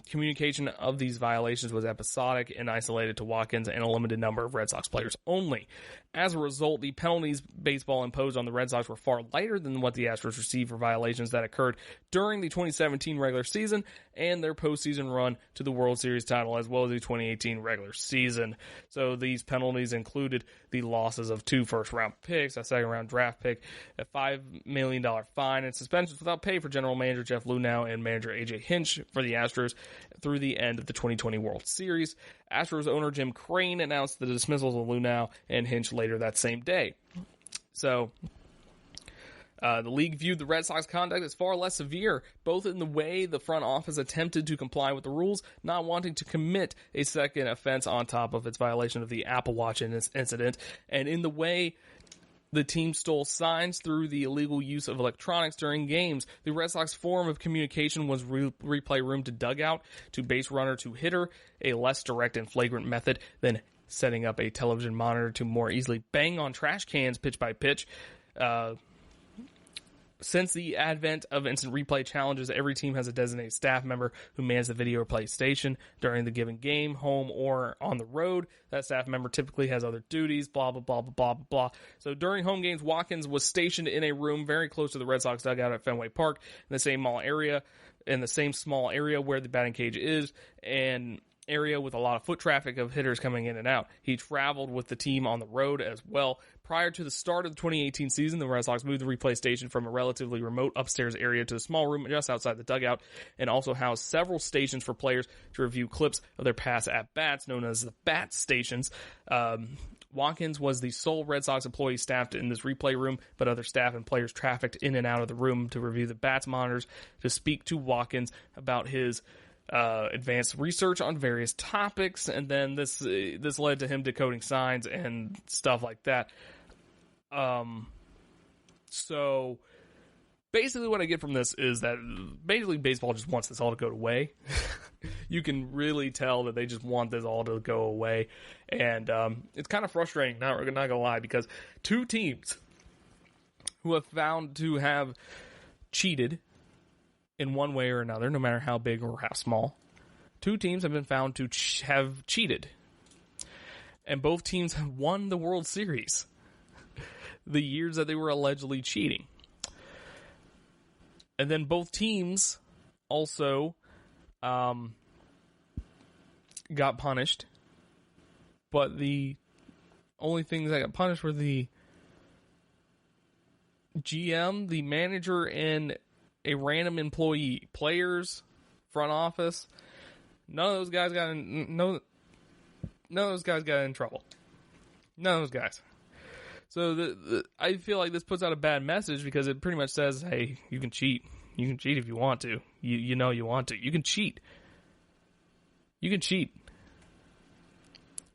Speaker 2: Communication of these violations was episodic and isolated to Watkins and a limited number of Red Sox players only. As a result, the penalties baseball imposed on the Red Sox were far lighter than what the Astros received for violations that occurred during the 2017 regular season and their postseason run to the World Series title, as well as the 2018 regular season. So these penalties included the losses of 2 first-round picks, a second-round draft pick, a $5 million fine, and suspensions without pay for general manager Jeff Luhnow and manager A.J. Hinch for the Astros through the end of the 2020 World Series. Astros owner Jim Crane announced the dismissals of Luhnow and Hinch later that same day. So the league viewed the Red Sox conduct as far less severe, both in the way the front office attempted to comply with the rules, not wanting to commit a second offense on top of its violation of the Apple Watch incident, and in the way the team stole signs through the illegal use of electronics during games. The Red Sox form of communication was replay room to dugout, to base runner to hitter, a less direct and flagrant method than setting up a television monitor to more easily bang on trash cans pitch by pitch. Since the advent of instant replay challenges, every team has a designated staff member who mans the video replay station during the given game, home or on the road. That staff member typically has other duties, blah, blah, blah, blah, blah, blah. So during home games, Watkins was stationed in a room very close to the Red Sox dugout at Fenway Park, in the same small area where the batting cage is, and area with a lot of foot traffic of hitters coming in and out. He traveled with the team on the road as well. Prior to the start of the 2018 season, the Red Sox moved the replay station from a relatively remote upstairs area to a small room just outside the dugout, and also housed several stations for players to review clips of their past at-bats, known as the bat stations. Watkins was the sole Red Sox employee staffed in this replay room, but other staff and players trafficked in and out of the room to review the bats monitors, to speak to Watkins about his advanced research on various topics, and then this led to him decoding signs and stuff like that. So basically what I get from this is that basically baseball just wants this all to go away. You can really tell that they just want this all to go away, and it's kind of frustrating, not gonna lie, because two teams who have found to have cheated in one way or another, no matter how big or how small. Two teams have been found to have cheated. And both teams have won the World Series the years that they were allegedly cheating. And then both teams also got punished. But the only things that got punished were the GM, the manager, and a random employee. Players, front office, none of those guys got in trouble. None of those guys. So I feel like this puts out a bad message, because it pretty much says, hey, you can cheat. You can cheat if you want to. You know you want to. You can cheat. You can cheat.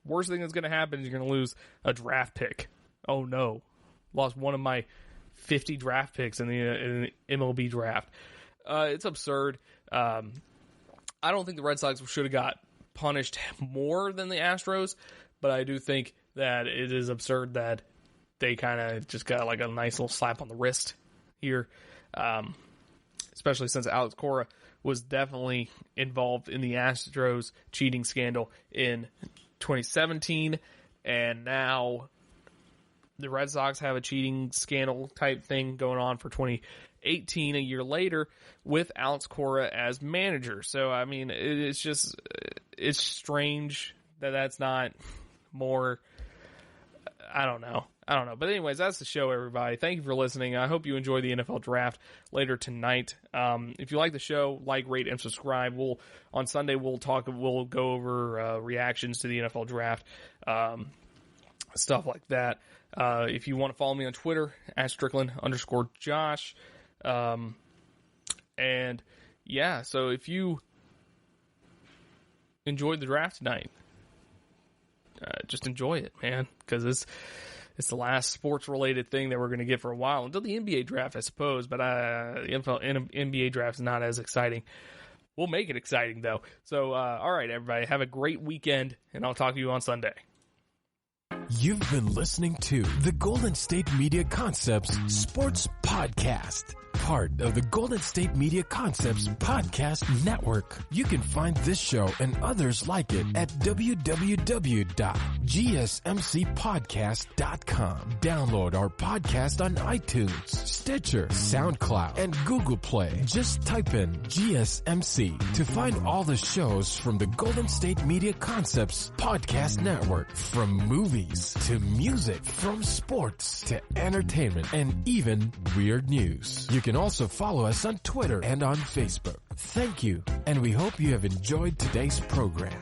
Speaker 2: Worst thing that's going to happen is you're going to lose a draft pick. Oh no. Lost one of my 50 draft picks in the MLB draft. It's absurd. I don't think the Red Sox should have got punished more than the Astros, but I do think that it is absurd that they kind of just got like a nice little slap on the wrist here, especially since Alex Cora was definitely involved in the Astros cheating scandal in 2017, and now the Red Sox have a cheating scandal type thing going on for 2018, a year later, with Alex Cora as manager. So, I mean, it's strange that that's not more, I don't know. But anyways, that's the show, everybody. Thank you for listening. I hope you enjoy the NFL draft later tonight. If you like the show, like, rate, and subscribe. On Sunday, we'll go over reactions to the NFL draft, stuff like that. If you want to follow me on Twitter, @Strickland_Josh. And yeah, so if you enjoyed the draft tonight, just enjoy it, man, because it's the last sports-related thing that we're going to get for a while, until the NBA draft, I suppose, but the NBA draft is not as exciting. We'll make it exciting, though. So, all right, everybody, have a great weekend, and I'll talk to you on Sunday.
Speaker 1: You've been listening to the Golden State Media Concepts Sports Podcast, part of the Golden State Media Concepts Podcast Network. You can find this show and others like it at www.gsmcpodcast.com. Download our podcast on iTunes, Stitcher, SoundCloud, and Google Play. Just type in GSMC to find all the shows from the Golden State Media Concepts Podcast Network. From movies to music, from sports to entertainment, and even weird news. You can also follow us on Twitter and on Facebook. Thank you, and we hope you have enjoyed today's program.